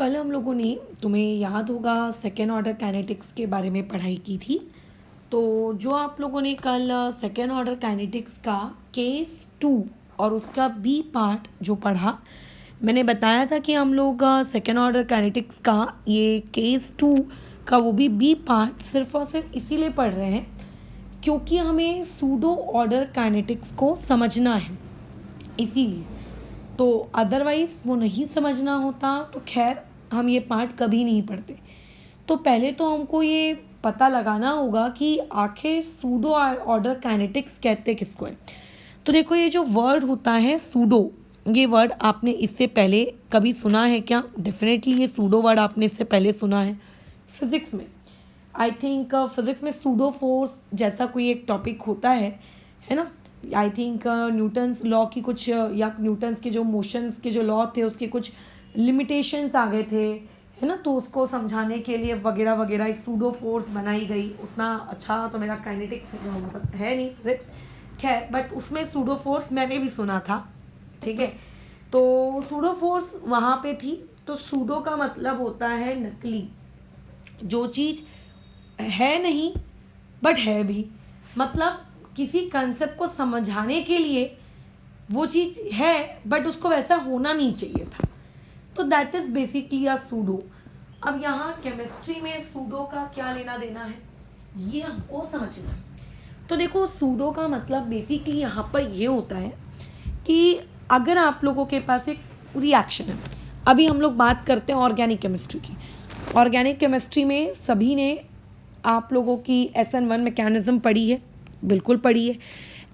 कल हम लोगों ने, तुम्हें याद होगा, सेकेंड ऑर्डर काइनेटिक्स के बारे में पढ़ाई की थी। तो जो आप लोगों ने कल सेकेंड ऑर्डर काइनेटिक्स का केस 2 और उसका बी पार्ट जो पढ़ा, मैंने बताया था कि हम लोग सेकेंड ऑर्डर काइनेटिक्स का ये केस 2 का वो भी बी पार्ट सिर्फ और सिर्फ इसीलिए पढ़ रहे हैं क्योंकि हमें सूडो ऑर्डर काइनेटिक्स को समझना है, इसीलिए। तो अदरवाइज़ वो नहीं समझना होता तो खैर हम ये पार्ट कभी नहीं पढ़ते। तो पहले तो हमको ये पता लगाना होगा कि आखिर सूडो ऑर्डर काइनेटिक्स कहते किसको है। तो देखो, ये जो वर्ड होता है सूडो, ये वर्ड आपने इससे पहले कभी सुना है क्या? डेफिनेटली ये सूडो वर्ड आपने इससे पहले सुना है फिज़िक्स में। आई थिंक फिज़िक्स में सूडो फोर्स जैसा कोई एक टॉपिक होता है ना। आई थिंक न्यूटन्स लॉ की कुछ या न्यूटन्स के जो मोशंस के जो लॉ थे उसके कुछ लिमिटेशंस आ गए थे, है ना। तो उसको समझाने के लिए वगैरह वगैरह एक सूडो फोर्स बनाई गई। उतना अच्छा तो मेरा काइनेटिक्स मतलब है नहीं फिजिक्स, खैर, बट उसमें सूडो फोर्स मैंने भी सुना था, ठीक है। तो सूडो फोर्स वहाँ पे थी। तो सूडो का मतलब होता है नकली, जो चीज़ है नहीं बट है भी, मतलब किसी कंसेप्ट को समझाने के लिए वो चीज़ है बट उसको वैसा होना नहीं चाहिए था। तो that is basically a pseudo. अब यहाँ केमिस्ट्री में सूडो का क्या लेना देना है ये हमको समझना है। तो देखो, सूडो का मतलब बेसिकली यहाँ पर ये होता है कि अगर आप लोगों के पास एक रिएक्शन है, अभी हम लोग बात करते हैं ऑर्गेनिक केमिस्ट्री की। ऑर्गेनिक केमिस्ट्री में सभी ने आप लोगों की SN1 मैकेनिज़्म पढ़ी है, बिल्कुल पढ़ी है।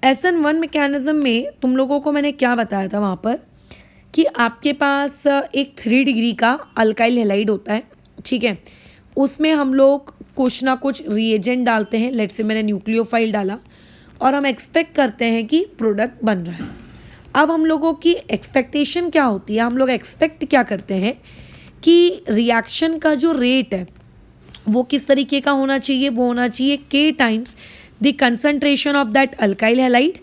SN1 मैकेनिज़्म में तुम लोगों को मैंने क्या बताया था वहाँ पर कि आपके पास एक 3 डिग्री का अल्काइल हैलाइड होता है, ठीक है। उसमें हम लोग कुछ ना कुछ रिएजेंट डालते हैं। लेट्स से मैंने न्यूक्लियोफाइल डाला और हम एक्सपेक्ट करते हैं कि प्रोडक्ट बन रहा है। अब हम लोगों की एक्सपेक्टेशन क्या होती है, हम लोग एक्सपेक्ट क्या करते हैं कि रिएक्शन का जो रेट है वो किस तरीके का होना चाहिए। वो होना चाहिए K times the concentration of that alkyl halide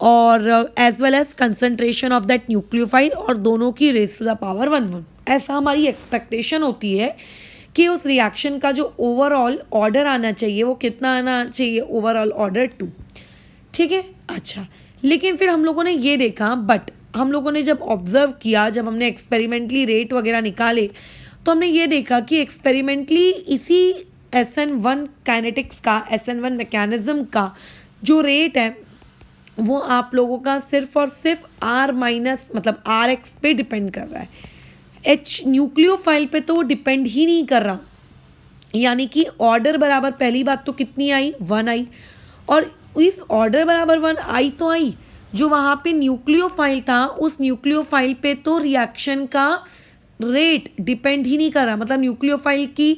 और as well as concentration of that nucleophile, और दोनों की रेज टू द पावर 1/1। ऐसा हमारी एक्सपेक्टेशन होती है कि उस रिएक्शन का जो ओवरऑल ऑर्डर आना चाहिए वो कितना आना चाहिए, ओवरऑल ऑर्डर 2, ठीक है। अच्छा, लेकिन फिर हम लोगों ने ये देखा, बट हम लोगों ने जब ऑब्जर्व किया, जब हमने एक्सपेरिमेंटली रेट वगैरह निकाले, तो हमने ये देखा कि एक्सपेरिमेंटली इसी SN1 काइनेटिक्स का, SN1 मैकेनिज़्म का जो रेट है वो आप लोगों का सिर्फ और सिर्फ R माइनस मतलब RX पे डिपेंड कर रहा है। H न्यूक्लियोफाइल पे तो वो डिपेंड ही नहीं कर रहा। यानी कि ऑर्डर बराबर, पहली बात तो कितनी आई, 1 आई, और इस ऑर्डर बराबर 1 आई तो आई, जो वहाँ पे न्यूक्लियोफाइल था उस न्यूक्लियोफाइल पे तो रिएक्शन का रेट डिपेंड ही नहीं कर रहा। मतलब न्यूक्लियोफाइल की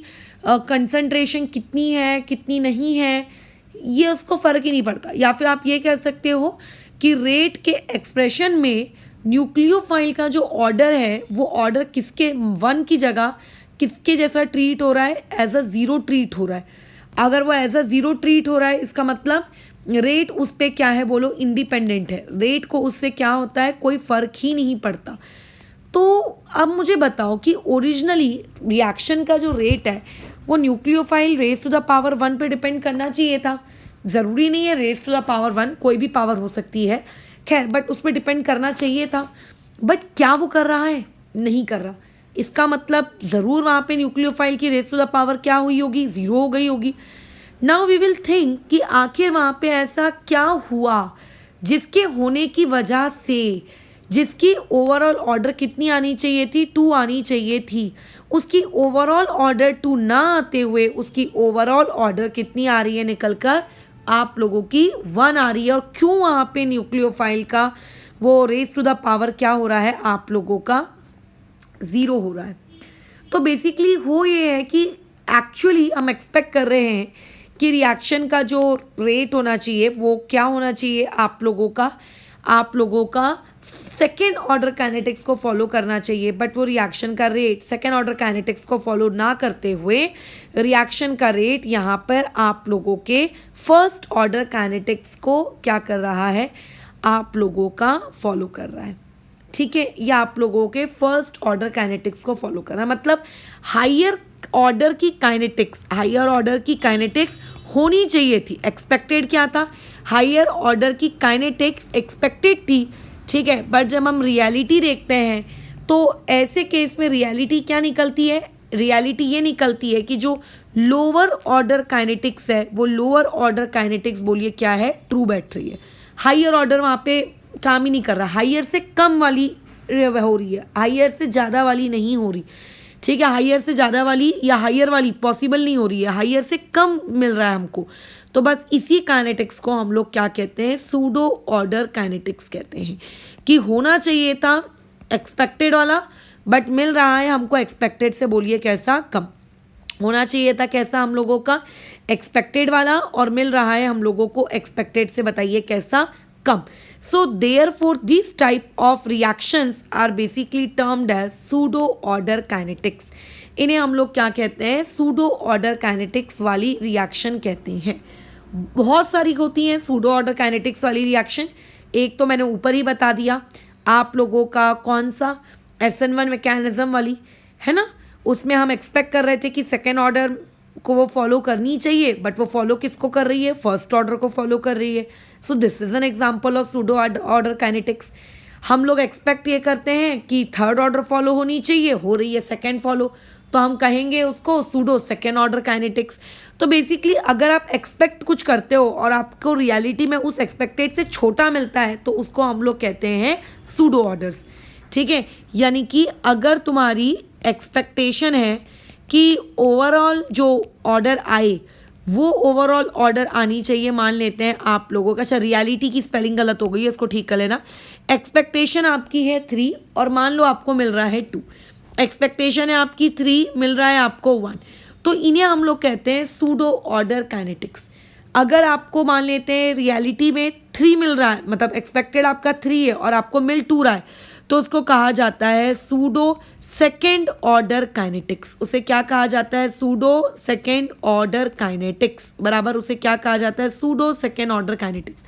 कंसंट्रेशन कितनी है कितनी नहीं है ये उसको फ़र्क ही नहीं पड़ता। या फिर आप ये कह सकते हो कि रेट के एक्सप्रेशन में न्यूक्लियोफाइल का जो ऑर्डर है वो ऑर्डर किसके 1 की जगह किसके जैसा ट्रीट हो रहा है, एज अ 0 ट्रीट हो रहा है। अगर वो एज अ 0 ट्रीट हो रहा है इसका मतलब रेट उस पर क्या है, बोलो, इंडिपेंडेंट है। रेट को उससे क्या होता है, कोई फ़र्क ही नहीं पड़ता। तो अब मुझे बताओ कि ओरिजिनली रिएक्शन का जो रेट है वो nucleophile raise to the power 1 पे डिपेंड करना चाहिए था। ज़रूरी नहीं है रेज टू द पावर 1, कोई भी पावर हो सकती है, खैर, बट उस पर डिपेंड करना चाहिए था। बट क्या वो कर रहा है? नहीं कर रहा। इसका मतलब ज़रूर वहाँ पे न्यूक्लियोफाइल की रेज टू द पावर क्या हुई होगी, 0 हो गई होगी। नाउ वी विल थिंक कि आखिर वहाँ पे ऐसा क्या हुआ जिसके होने की वजह से, जिसकी ओवरऑल ऑर्डर कितनी आनी चाहिए थी, 2 आनी चाहिए थी, उसकी ओवरऑल ऑर्डर 2 ना आते हुए उसकी ओवरऑल ऑर्डर कितनी आ रही है निकल कर, आप लोगों की 1 आ रही है। और क्यों वहाँ पे न्यूक्लियोफाइल का वो रेज टू द पावर क्या हो रहा है, आप लोगों का 0 हो रहा है। तो बेसिकली वो ये है कि एक्चुअली हम एक्सपेक्ट कर रहे हैं कि रिएक्शन का जो रेट होना चाहिए वो क्या होना चाहिए, आप लोगों का सेकेंड ऑर्डर काइनेटिक्स को फॉलो करना चाहिए। बट वो रिएक्शन का रेट सेकेंड ऑर्डर काइनेटिक्स को फॉलो ना करते हुए रिएक्शन का रेट यहाँ पर आप लोगों के फर्स्ट ऑर्डर काइनेटिक्स को क्या कर रहा है, आप लोगों का फॉलो कर रहा है। ठीक है, या आप लोगों के फर्स्ट ऑर्डर काइनेटिक्स को फॉलो करना, मतलब हायर ऑर्डर की काइनेटिक्स होनी चाहिए थी। एक्सपेक्टेड क्या था, हायर ऑर्डर की काइनेटिक्स एक्सपेक्टेड थी, ठीक है, बट जब हम रियलिटी देखते हैं तो ऐसे केस में रियलिटी क्या निकलती है, रियलिटी ये निकलती है कि जो लोअर ऑर्डर काइनेटिक्स है वो लोअर ऑर्डर काइनेटिक्स बोलिए क्या है, ट्रू बैठ रही है। हायर ऑर्डर वहाँ पे काम ही नहीं कर रहा, हायर से कम वाली हो रही है, हायर से ज़्यादा वाली नहीं हो रही, ठीक है, हायर से ज़्यादा वाली या हायर वाली पॉसिबल नहीं हो रही है, हायर से कम मिल रहा है हमको। तो बस इसी काइनेटिक्स को हम लोग क्या कहते हैं, सूडो ऑर्डर काइनेटिक्स कहते हैं, कि होना चाहिए था एक्सपेक्टेड वाला बट मिल रहा है हमको एक्सपेक्टेड से बोलिए कैसा, कम। होना चाहिए था कैसा हम लोगों का, एक्सपेक्टेड वाला, और मिल रहा है हम लोगों को एक्सपेक्टेड से बताइए कैसा, कम। So therefore this type of reactions are basically termed as pseudo order kinetics. इन्हें हम लोग क्या कहते हैं, सूडो ऑर्डर काइनेटिक्स वाली रिएक्शन कहते हैं। बहुत सारी होती हैं सूडो ऑर्डर काइनेटिक्स वाली रिएक्शन, एक तो मैंने ऊपर ही बता दिया आप लोगों का, कौन सा, SN1 मैकेनिज्म वाली है ना, उसमें हम एक्सपेक्ट कर रहे थे कि सेकेंड ऑर्डर को वो फॉलो करनी चाहिए, बट वो फॉलो किसको कर रही है, फर्स्ट ऑर्डर को फॉलो कर रही है। So this is an example of pseudo order kinetics. हम लोग एक्सपेक्ट ये करते हैं कि थर्ड ऑर्डर फॉलो होनी चाहिए, हो रही है सेकेंड फॉलो, तो हम कहेंगे उसको सूडो सेकेंड ऑर्डर काइनेटिक्स। तो बेसिकली अगर आप एक्सपेक्ट कुछ करते हो और आपको रियलिटी में उस एक्सपेक्टेड से छोटा मिलता है तो उसको हम लोग कहते हैं सूडो ऑर्डर्स, ठीक है। यानी कि अगर तुम्हारी एक्सपेक्टेशन है कि ओवरऑल जो ऑर्डर आए वो ओवरऑल ऑर्डर आनी चाहिए, मान लेते हैं आप लोगों का, अच्छा रियलिटी की स्पेलिंग गलत हो गई है, इसको ठीक कर लेना। एक्सपेक्टेशन आपकी है 3 और मान लो आपको मिल रहा है 2, एक्सपेक्टेशन है आपकी 3, मिल रहा है आपको 1, तो इन्हें हम लोग कहते हैं सूडो ऑर्डर काइनेटिक्स। अगर आपको मान लेते हैं रियलिटी में 3 मिल रहा है, मतलब एक्सपेक्टेड आपका 3 है और आपको मिल 2 रहा है, तो उसको कहा जाता है सूडो सेकेंड ऑर्डर काइनेटिक्स। उसे क्या कहा जाता है, सूडो सेकेंड ऑर्डर काइनेटिक्स, बराबर उसे क्या कहा जाता है, सूडो सेकेंड ऑर्डर काइनेटिक्स।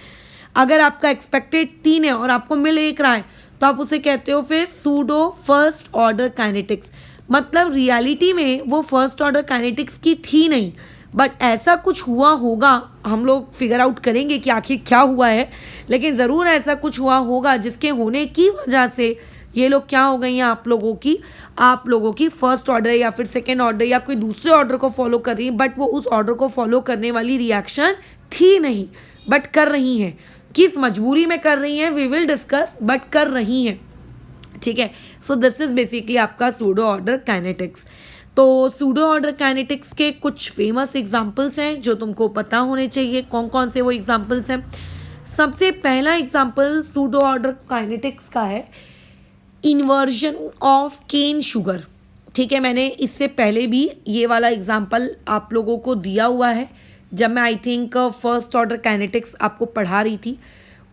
अगर आपका एक्सपेक्टेड 3 है और आपको मिल 1 रहा है तो आप उसे कहते हो फिर सूडो फर्स्ट ऑर्डर काइनेटिक्स। मतलब रियलिटी में वो फर्स्ट ऑर्डर काइनेटिक्स की थी नहीं, बट ऐसा कुछ हुआ होगा, हम लोग फिगर आउट करेंगे कि आखिर क्या हुआ है, लेकिन ज़रूर ऐसा कुछ हुआ होगा जिसके होने की वजह से ये लोग क्या हो गई हैं, आप लोगों की फर्स्ट ऑर्डर या फिर सेकेंड ऑर्डर या कोई दूसरे ऑर्डर को फॉलो कर रही हैं, बट वो उस ऑर्डर को फॉलो करने वाली रिएक्शन थी नहीं, बट कर रही हैं। किस मजबूरी में कर रही हैं वी विल डिस्कस, बट कर रही हैं, ठीक है। सो दिस इज बेसिकली आपका सूडो ऑर्डर काइनेटिक्स। तो सूडो ऑर्डर काइनेटिक्स के कुछ फेमस एग्जांपल्स हैं जो तुमको पता होने चाहिए। कौन कौन से वो एग्जांपल्स हैं, सबसे पहला एग्जांपल सूडो ऑर्डर काइनेटिक्स का है इन्वर्जन ऑफ केन शुगर, ठीक है। मैंने इससे पहले भी ये वाला एग्जांपल आप लोगों को दिया हुआ है, जब मैं I think first order kinetics आपको पढ़ा रही थी,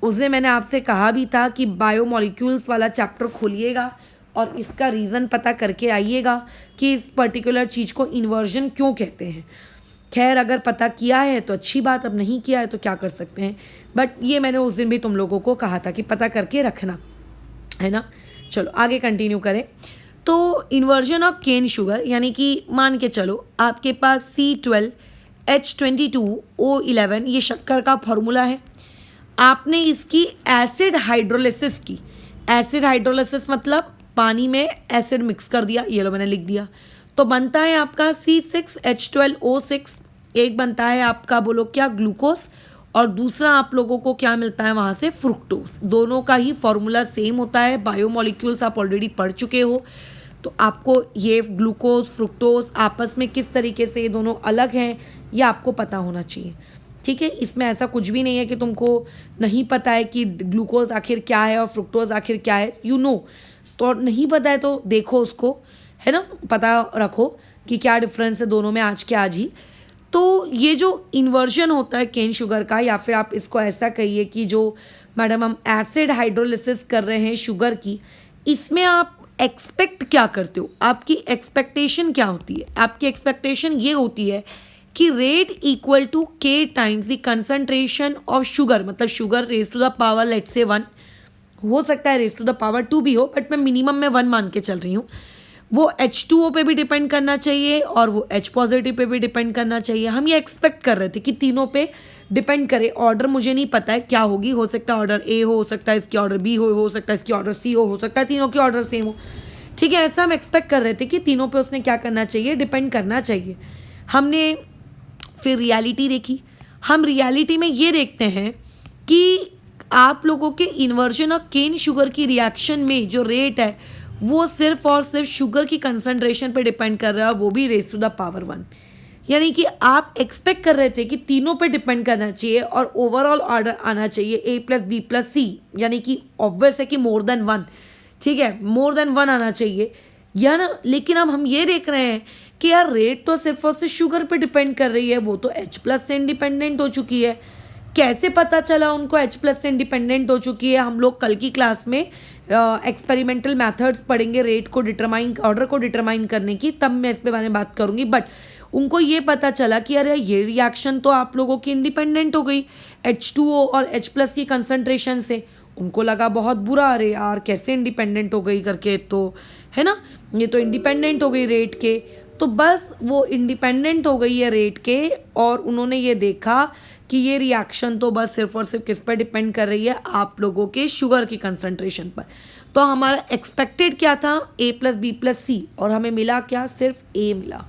उसमें मैंने आपसे कहा भी था कि बायोमोलिक्यूल्स वाला चैप्टर खोलिएगा और इसका रीज़न पता करके आइएगा कि इस पर्टिकुलर चीज़ को इन्वर्जन क्यों कहते हैं। खैर अगर पता किया है तो अच्छी बात, अब नहीं किया है तो क्या कर सकते हैं, बट ये मैंने उस दिन भी तुम लोगों को कहा था कि पता करके रखना है ना। चलो आगे कंटिन्यू करें। तो इन्वर्जन ऑफ केन शुगर, यानी कि मान के चलो आपके पास C12H22O11 ये शक्कर का फॉर्मूला है, आपने इसकी एसिड हाइड्रोलिसिस की। एसिड हाइड्रोलिसिस मतलब पानी में एसिड मिक्स कर दिया, ये लो मैंने लिख दिया, तो बनता है आपका C6H12O6, एक बनता है आपका बोलो क्या ग्लूकोज, और दूसरा आप लोगों को क्या मिलता है वहाँ से फ्रुक्टोज। दोनों का ही फॉर्मूला सेम होता है, बायोमोलिक्यूल्स आप ऑलरेडी पढ़ चुके हो, तो आपको ये ग्लूकोज फ्रुक्टोज आपस में किस तरीके से ये दोनों अलग हैं ये आपको पता होना चाहिए, ठीक है। इसमें ऐसा कुछ भी नहीं है कि तुमको नहीं पता है कि ग्लूकोज आखिर क्या है और फ्रुक्टोज आखिर क्या है, यू नो। तो नहीं पता है तो देखो उसको, है ना, पता रखो कि क्या डिफरेंस है दोनों में आज के आज ही। तो ये जो इन्वर्जन होता है केन शुगर का, या फिर आप इसको ऐसा कहिए कि जो मैडम हम एसिड हाइड्रोलिसिस कर रहे हैं शुगर की, इसमें आप एक्सपेक्ट क्या करते हो, आपकी एक्सपेक्टेशन क्या होती है। आपकी एक्सपेक्टेशन ये होती है कि rate equal to K times the concentration of sugar, मतलब sugar raise to the power let's say 1 हो सकता है रेस टू द पावर 2 भी हो, बट मैं मिनिमम में 1 मान के चल रही हूँ। वो H2O पे भी डिपेंड करना चाहिए और वो H पॉजिटिव पे भी डिपेंड करना चाहिए। हम ये एक्सपेक्ट कर रहे थे कि तीनों पे डिपेंड करे। ऑर्डर मुझे नहीं पता है क्या होगी, हो सकता है ऑर्डर ए हो सकता है इसकी ऑर्डर बी हो सकता है इसकी ऑर्डर सी हो सकता है तीनों की ऑर्डर सेम हो। ठीक है, ऐसा हम एक्सपेक्ट कर रहे थे कि तीनों पे उसने क्या करना चाहिए, डिपेंड करना चाहिए। हमने फिर रियलिटी देखी। हम रियलिटी में ये देखते हैं कि आप लोगों के इन्वर्जन और केन शुगर की रिएक्शन में जो रेट है वो सिर्फ और सिर्फ शुगर की कंसंट्रेशन पे डिपेंड कर रहा है, वो भी रेस टू द पावर 1। यानी कि आप एक्सपेक्ट कर रहे थे कि तीनों पे डिपेंड करना चाहिए और ओवरऑल ऑर्डर आना चाहिए A+B+C, यानी कि ऑब्वियस है कि मोर देन 1। ठीक है, मोर देन 1 आना चाहिए या ना। लेकिन अब हम ये देख रहे हैं कि यार रेट तो सिर्फ और सिर्फ शुगर पे डिपेंड कर रही है, वो तो H+ से इंडिपेंडेंट हो चुकी है। कैसे पता चला उनको H+ से इंडिपेंडेंट हो चुकी है? हम लोग कल की क्लास में एक्सपेरिमेंटल मेथड्स पढ़ेंगे रेट को डिटरमाइन, ऑर्डर को डिटरमाइन करने की, तब मैं इस पे बारे में बात करूंगी। बट उनको ये पता चला कि अरे ये रिएक्शन तो आप लोगों की इंडिपेंडेंट हो गई H2O और H+ की कंसंट्रेशन से। उनको लगा बहुत बुरा, अरे यार कैसे इंडिपेंडेंट हो गई करके, तो है ना, ये तो इंडिपेंडेंट हो गई रेट के। तो बस वो इंडिपेंडेंट हो गई है रेट के और उन्होंने ये देखा कि ये रिएक्शन तो बस सिर्फ और सिर्फ किस पर डिपेंड कर रही है, आप लोगों के शुगर की कंसंट्रेशन पर। तो हमारा एक्सपेक्टेड क्या था, A+B+C, और हमें मिला क्या, सिर्फ A मिला,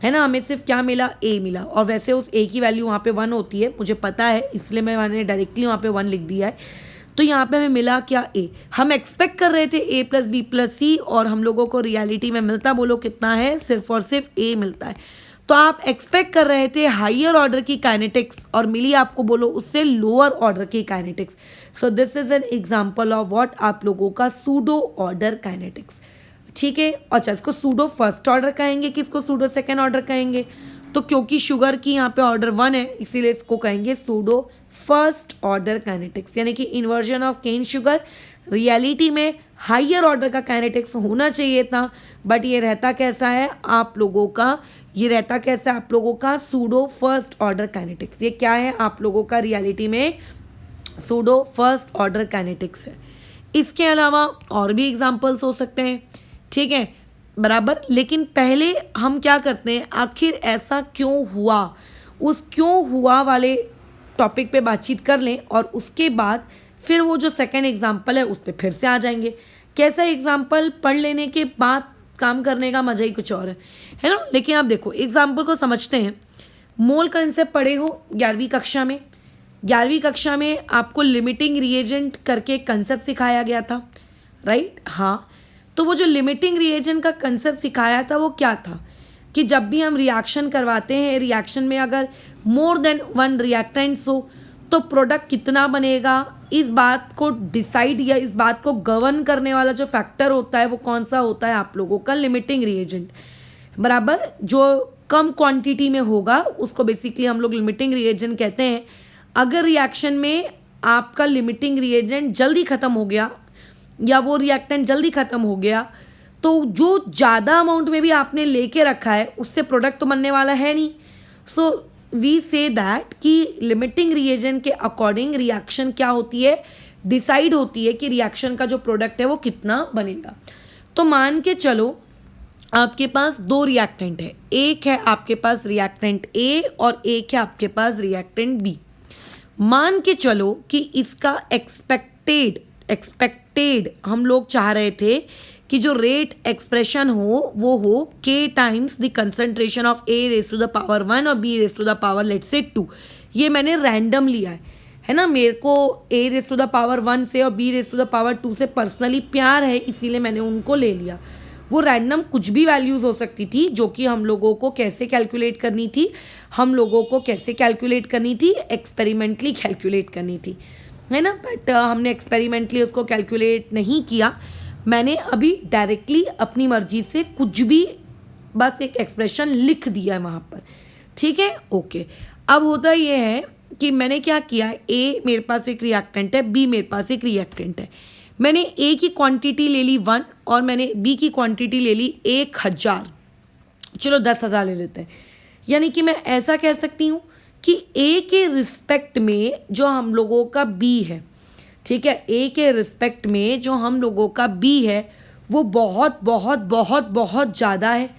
है ना। हमें सिर्फ क्या मिला, A मिला। और वैसे उस A की वैल्यू वहाँ पे 1 होती है, मुझे पता है, इसलिए मैंने डायरेक्टली वहाँ पे 1 लिख दिया है। तो यहाँ पे हमें मिला क्या, A। हम एक्सपेक्ट कर रहे थे A+B+C और हम लोगों को रियलिटी में मिलता, बोलो कितना है, सिर्फ और सिर्फ A मिलता है। तो आप एक्सपेक्ट कर रहे थे हाइयर ऑर्डर की काइनेटिक्स और मिली आपको, बोलो उससे लोअर ऑर्डर की kinetics. So this is an example of what, आप लोगों का सूडो ऑर्डर काइनेटिक्स। ठीक है, अच्छा इसको सूडो फर्स्ट ऑर्डर कहेंगे कि इसको सूडो सेकेंड ऑर्डर कहेंगे? तो क्योंकि शुगर की यहाँ पे ऑर्डर 1 है इसीलिए इसको कहेंगे सूडो फर्स्ट ऑर्डर काइनेटिक्स, यानी कि inversion of cane sugar. Reality में हाइयर ऑर्डर का काइनेटिक्स होना चाहिए था, बट ये रहता कैसा है आप लोगों का, ये रहता कैसा आप लोगों का, सूडो फर्स्ट ऑर्डर काइनेटिक्स। ये क्या है आप लोगों का रियलिटी में, सूडो फर्स्ट ऑर्डर काइनेटिक्स है। इसके अलावा और भी एग्जांपल्स हो सकते हैं, ठीक है बराबर। लेकिन पहले हम क्या करते हैं, आखिर ऐसा क्यों हुआ, उस क्यों हुआ वाले टॉपिक पे बातचीत कर लें और उसके बाद फिर वो जो सेकंड एग्जांपल है उस पर फिर से आ जाएंगे। कैसा एग्जांपल, पढ़ लेने के बाद काम करने का मज़ा ही कुछ और है ना। लेकिन आप देखो एग्जाम्पल को समझते हैं। मोल कंसेप्ट पढ़े हो 11वीं कक्षा में, 11वीं कक्षा में आपको लिमिटिंग रिएजेंट करके कंसेप्ट सिखाया गया था, राइट। हाँ, तो वो जो लिमिटिंग रिएजेंट का कंसेप्ट सिखाया था वो क्या था कि जब भी हम रिएक्शन करवाते हैं, रिएक्शन में अगर मोर देन 1 रिएक्टेंट्स हो तो प्रोडक्ट कितना बनेगा, इस बात को डिसाइड या इस बात को गवर्न करने वाला जो फैक्टर होता है वो कौन सा होता है, आप लोगों का लिमिटिंग रिएजेंट बराबर। जो कम क्वांटिटी में होगा उसको बेसिकली हम लोग लिमिटिंग रिएजेंट कहते हैं। अगर रिएक्शन में आपका लिमिटिंग रिएजेंट जल्दी ख़त्म हो गया या वो रिएक्टेंट जल्दी ख़त्म हो गया तो जो ज़्यादा अमाउंट में भी आपने लेके रखा है उससे प्रोडक्ट तो बनने वाला है नहीं। सो वी से दैट कि लिमिटिंग रिएजेंट के अकॉर्डिंग रिएक्शन क्या होती है, डिसाइड होती है कि रिएक्शन का जो प्रोडक्ट है वो कितना बनेगा। तो मान के चलो आपके पास 2 रिएक्टेंट है, एक है आपके पास रिएक्टेंट ए और एक है आपके पास रिएक्टेंट बी। मान के चलो कि इसका एक्सपेक्टेड हम लोग चाह रहे थे कि जो रेट एक्सप्रेशन हो वो हो k times the concentration of a raise to the power 1 और b raise to the power let's say 2। ये मैंने रैंडम लिया है ना। मेरे को a raise to the power 1 से और b raise to the power 2 से पर्सनली प्यार है, इसीलिए मैंने उनको ले लिया। वो रैंडम कुछ भी वैल्यूज़ हो सकती थी जो कि हम लोगों को कैसे कैलकुलेट करनी थी, एक्सपेरिमेंटली कैलकुलेट करनी थी, है ना। बट हमने एक्सपेरिमेंटली उसको कैलकुलेट नहीं किया। मैंने अभी डायरेक्टली अपनी मर्जी से कुछ भी बस एक एक्सप्रेशन लिख दिया है वहाँ पर, ठीक है ओके। अब होता ये है कि मैंने क्या किया, ए मेरे पास एक रिएक्टेंट है, बी मेरे पास एक रिएक्टेंट है। मैंने ए की क्वांटिटी ले ली 1 और मैंने बी की क्वांटिटी ले ली 1000, चलो 10,000 ले लेते हैं। यानी कि मैं ऐसा कह सकती हूँ कि ए के रिस्पेक्ट में जो हम लोगों का बी है, ठीक है, ए के रिस्पेक्ट में जो हम लोगों का बी है वो बहुत बहुत बहुत बहुत ज़्यादा है,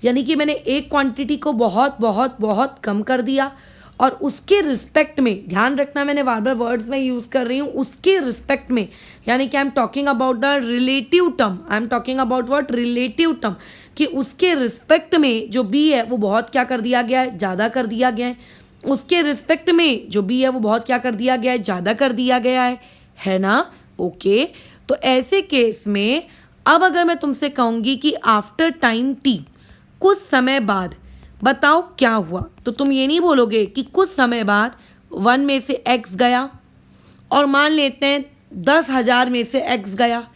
यानी कि मैंने एक क्वांटिटी को बहुत बहुत बहुत कम कर दिया, और उसके रिस्पेक्ट में, ध्यान रखना मैंने बार बार वर्ड्स में यूज़ कर रही हूँ, उसके रिस्पेक्ट में, यानी कि I am talking about the relative term, I am talking about what, relative term, कि उसके रिस्पेक्ट में जो बी है वो बहुत क्या कर दिया गया है, ज़्यादा कर दिया गया है। उसके रिस्पेक्ट में जो बी है वो बहुत क्या कर दिया गया है, ज़्यादा कर दिया गया है ना। ओके, तो ऐसे केस में अब अगर मैं तुमसे कहूँगी कि आफ्टर टाइम टी, कुछ समय बाद बताओ क्या हुआ, तो तुम ये नहीं बोलोगे कि कुछ समय बाद 1 में से x गया, और मान लेते हैं 10,000 में से x गया।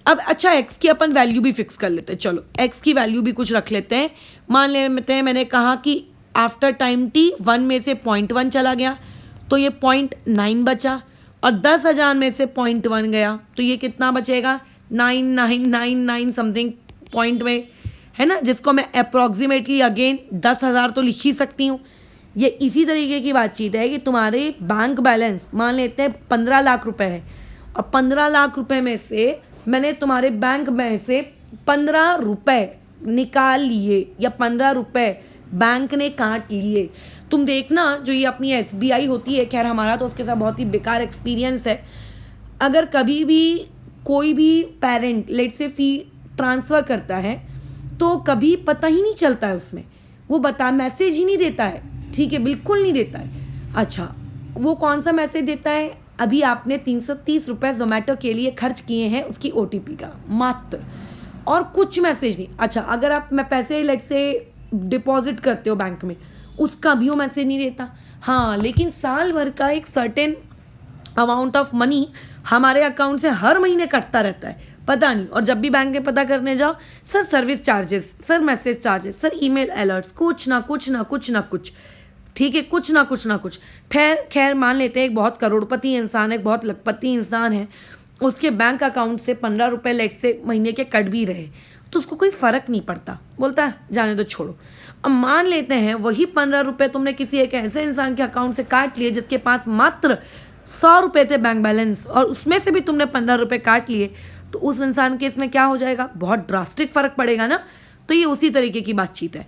अब अच्छा, x की अपन वैल्यू भी फिक्स कर लेते हैं, चलो x की वैल्यू भी कुछ रख लेते हैं। मान लेते हैं मैंने कहा कि आफ्टर टाइम टी 1 में से 0.1 चला गया, तो ये 0.9 बचा, और 10,000 में से 0.1 गया, तो ये कितना बचेगा, 9999 समथिंग पॉइंट में, है ना, जिसको मैं अप्रॉक्सीमेटली अगेन 10,000 तो लिख ही सकती हूँ। ये इसी तरीके की बातचीत है कि तुम्हारे बैंक बैलेंस मान लेते हैं 15 लाख रुपए है, और 15 लाख रुपए में से मैंने तुम्हारे बैंक में से 15 रुपए निकाल लिए, या 15 रुपए बैंक ने काट लिए। तुम देखना, जो ये अपनी SBI होती है, खैर हमारा तो उसके साथ बहुत ही बेकार एक्सपीरियंस है, अगर कभी भी कोई भी पेरेंट लेट से फी ट्रांसफ़र करता है तो कभी पता ही नहीं चलता है उसमें, वो मैसेज ही नहीं देता है, ठीक है, बिल्कुल नहीं देता है। अच्छा, वो कौन सा मैसेज देता है, अभी आपने 330 रुपये जोमेटो के लिए खर्च किए हैं, उसकी OTP का मात्र, और कुछ मैसेज नहीं। अच्छा, अगर आप मैं पैसे लेट से डिपॉजिट करते हो बैंक में, उसका भी वो मैसेज नहीं देता। हाँ, लेकिन साल भर का एक सर्टेन अमाउंट ऑफ मनी हमारे अकाउंट से हर महीने कटता रहता है, पता नहीं, और जब भी बैंक में पता करने जाओ, sir service charges, sir message charges, sir email alerts, कुछ ना कुछ ना कुछ ना कुछ, ठीक है, कुछ ना कुछ ना कुछ। खैर मान लेते हैं एक बहुत करोड़पति इंसान है, एक बहुत लखपति इंसान है, उसके बैंक अकाउंट से 15 रुपये लेट से महीने के कट भी रहे, तो उसको कोई फ़र्क नहीं पड़ता, बोलता है जाने दो, छोड़ो। अब मान लेते हैं वही 15 रुपये तुमने किसी एक ऐसे इंसान के अकाउंट से काट लिए जिसके पास मात्र 100 रुपये थे बैंक बैलेंस, और उसमें से भी तुमने 15 रुपये काट लिए, तो उस इंसान के इसमें क्या हो जाएगा, बहुत ड्रास्टिक फ़र्क पड़ेगा ना। तो ये उसी तरीके की बातचीत है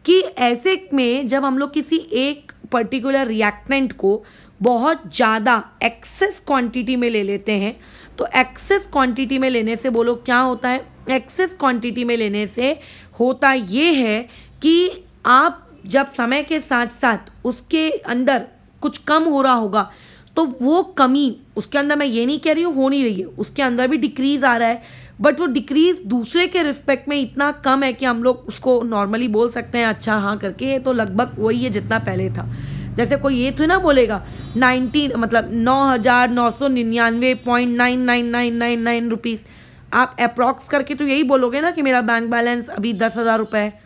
कि ऐसे में जब हम लोग किसी एक पर्टिकुलर रिएक्टेंट को बहुत ज़्यादा एक्सेस क्वांटिटी में ले लेते हैं, तो एक्सेस क्वांटिटी में लेने से बोलो क्या होता है, एक्सेस क्वांटिटी में लेने से होता ये है कि आप जब समय के साथ साथ उसके अंदर कुछ कम हो रहा होगा, तो वो कमी उसके अंदर, मैं ये नहीं कह रही हूँ हो नहीं रही है, उसके अंदर भी डिक्रीज़ आ रहा है, बट वो डिक्रीज़ दूसरे के रिस्पेक्ट में इतना कम है कि हम लोग उसको नॉर्मली बोल सकते हैं अच्छा हाँ करके, ये तो लगभग वही है जितना पहले था। जैसे कोई ये तो ना बोलेगा 9,999.99999 रुपीज़, आप अप्रॉक्स करके तो यही बोलोगे ना कि मेरा बैंक बैलेंस अभी 10,000 रुपये है।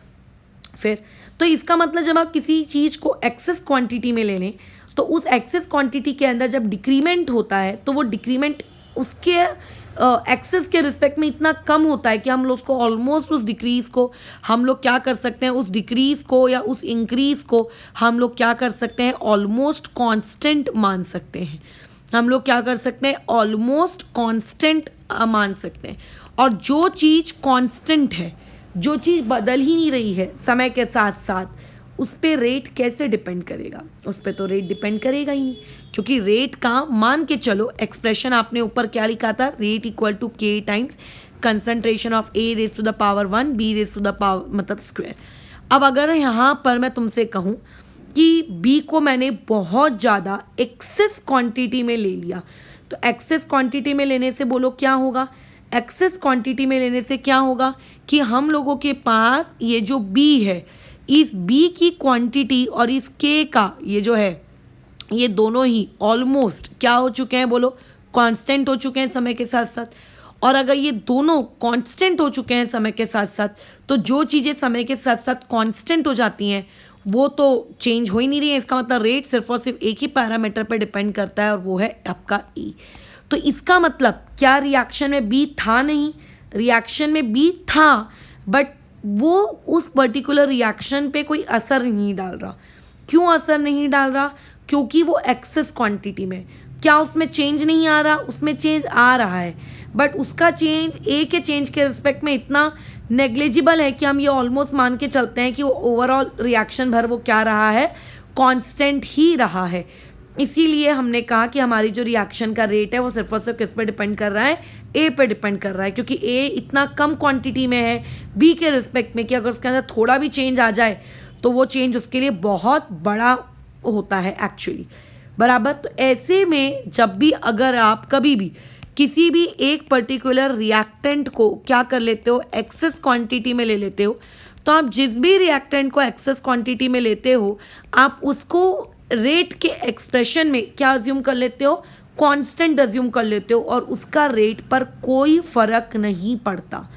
फिर तो इसका मतलब जब आप किसी चीज़ को एक्सेस क्वांटिटी में ले लें, तो उस एक्सेस क्वांटिटी के अंदर जब डिक्रीमेंट होता है, तो वो डिक्रीमेंट उसके एक्सेस के रिस्पेक्ट में इतना कम होता है कि हम लोग उसको ऑलमोस्ट उस डिक्रीज़ को हम लोग क्या कर सकते हैं, उस डिक्रीज़ को या उस इंक्रीज़ को हम लोग क्या कर सकते हैं, ऑलमोस्ट कांस्टेंट मान सकते हैं। हम लोग क्या कर सकते हैं, ऑलमोस्ट कांस्टेंट मान सकते हैं। और जो चीज़ कांस्टेंट है, जो चीज़ बदल ही नहीं रही है समय के साथ साथ, उस पर रेट कैसे डिपेंड करेगा, उस पर तो रेट डिपेंड करेगा ही नहीं, क्योंकि रेट का मान के चलो एक्सप्रेशन आपने ऊपर क्या लिखा था, rate equal to K times concentration of A raise to the power 1 B raise to the power मतलब स्क्वायर। अब अगर यहाँ पर मैं तुमसे कहूँ कि B को मैंने बहुत ज़्यादा एक्सेस क्वांटिटी में ले लिया, तो एक्सेस क्वांटिटी में लेने से बोलो क्या होगा, एक्सेस क्वांटिटी में लेने से क्या होगा कि हम लोगों के पास ये जो B है, इस B की क्वांटिटी और इस K का ये जो है, ये दोनों ही ऑलमोस्ट क्या हो चुके हैं, बोलो कांस्टेंट हो चुके हैं समय के साथ साथ। और अगर ये दोनों कांस्टेंट हो चुके हैं समय के साथ साथ, तो जो चीज़ें समय के साथ साथ कांस्टेंट हो जाती हैं वो तो चेंज हो ही नहीं रही है। इसका मतलब रेट सिर्फ और सिर्फ एक ही पैरामीटर पर डिपेंड करता है, और वो है आपका E। तो इसका मतलब क्या रिएक्शन में B था, नहीं, रिएक्शन में B था, बट वो उस पर्टिकुलर रिएक्शन पे कोई असर नहीं डाल रहा। क्यों असर नहीं डाल रहा, क्योंकि वो एक्सेस क्वांटिटी में। क्या उसमें चेंज नहीं आ रहा? उसमें चेंज आ रहा है, बट उसका चेंज ए के चेंज के रिस्पेक्ट में इतना नेग्लिजिबल है कि हम ये ऑलमोस्ट मान के चलते हैं कि वो ओवरऑल रिएक्शन भर वो क्या रहा है, कांस्टेंट ही रहा है। इसीलिए हमने कहा कि हमारी जो रिएक्शन का रेट है वो सिर्फ और सिर्फ किस पे डिपेंड कर रहा है, ए पे डिपेंड कर रहा है, क्योंकि ए इतना कम क्वांटिटी में है बी के रिस्पेक्ट में कि अगर उसके अंदर थोड़ा भी चेंज आ जाए तो वो चेंज उसके लिए बहुत बड़ा होता है एक्चुअली, बराबर। तो ऐसे में जब भी अगर आप कभी भी किसी भी एक पर्टिकुलर रिएक्टेंट को क्या कर लेते हो, एक्सेस क्वांटिटी में ले लेते हो, तो आप जिस भी रिएक्टेंट को एक्सेस क्वांटिटी में लेते हो आप उसको रेट के एक्सप्रेशन में क्या अज्यूम कर लेते हो, कांस्टेंट अज्यूम कर लेते हो, और उसका रेट पर कोई फर्क नहीं पड़ता।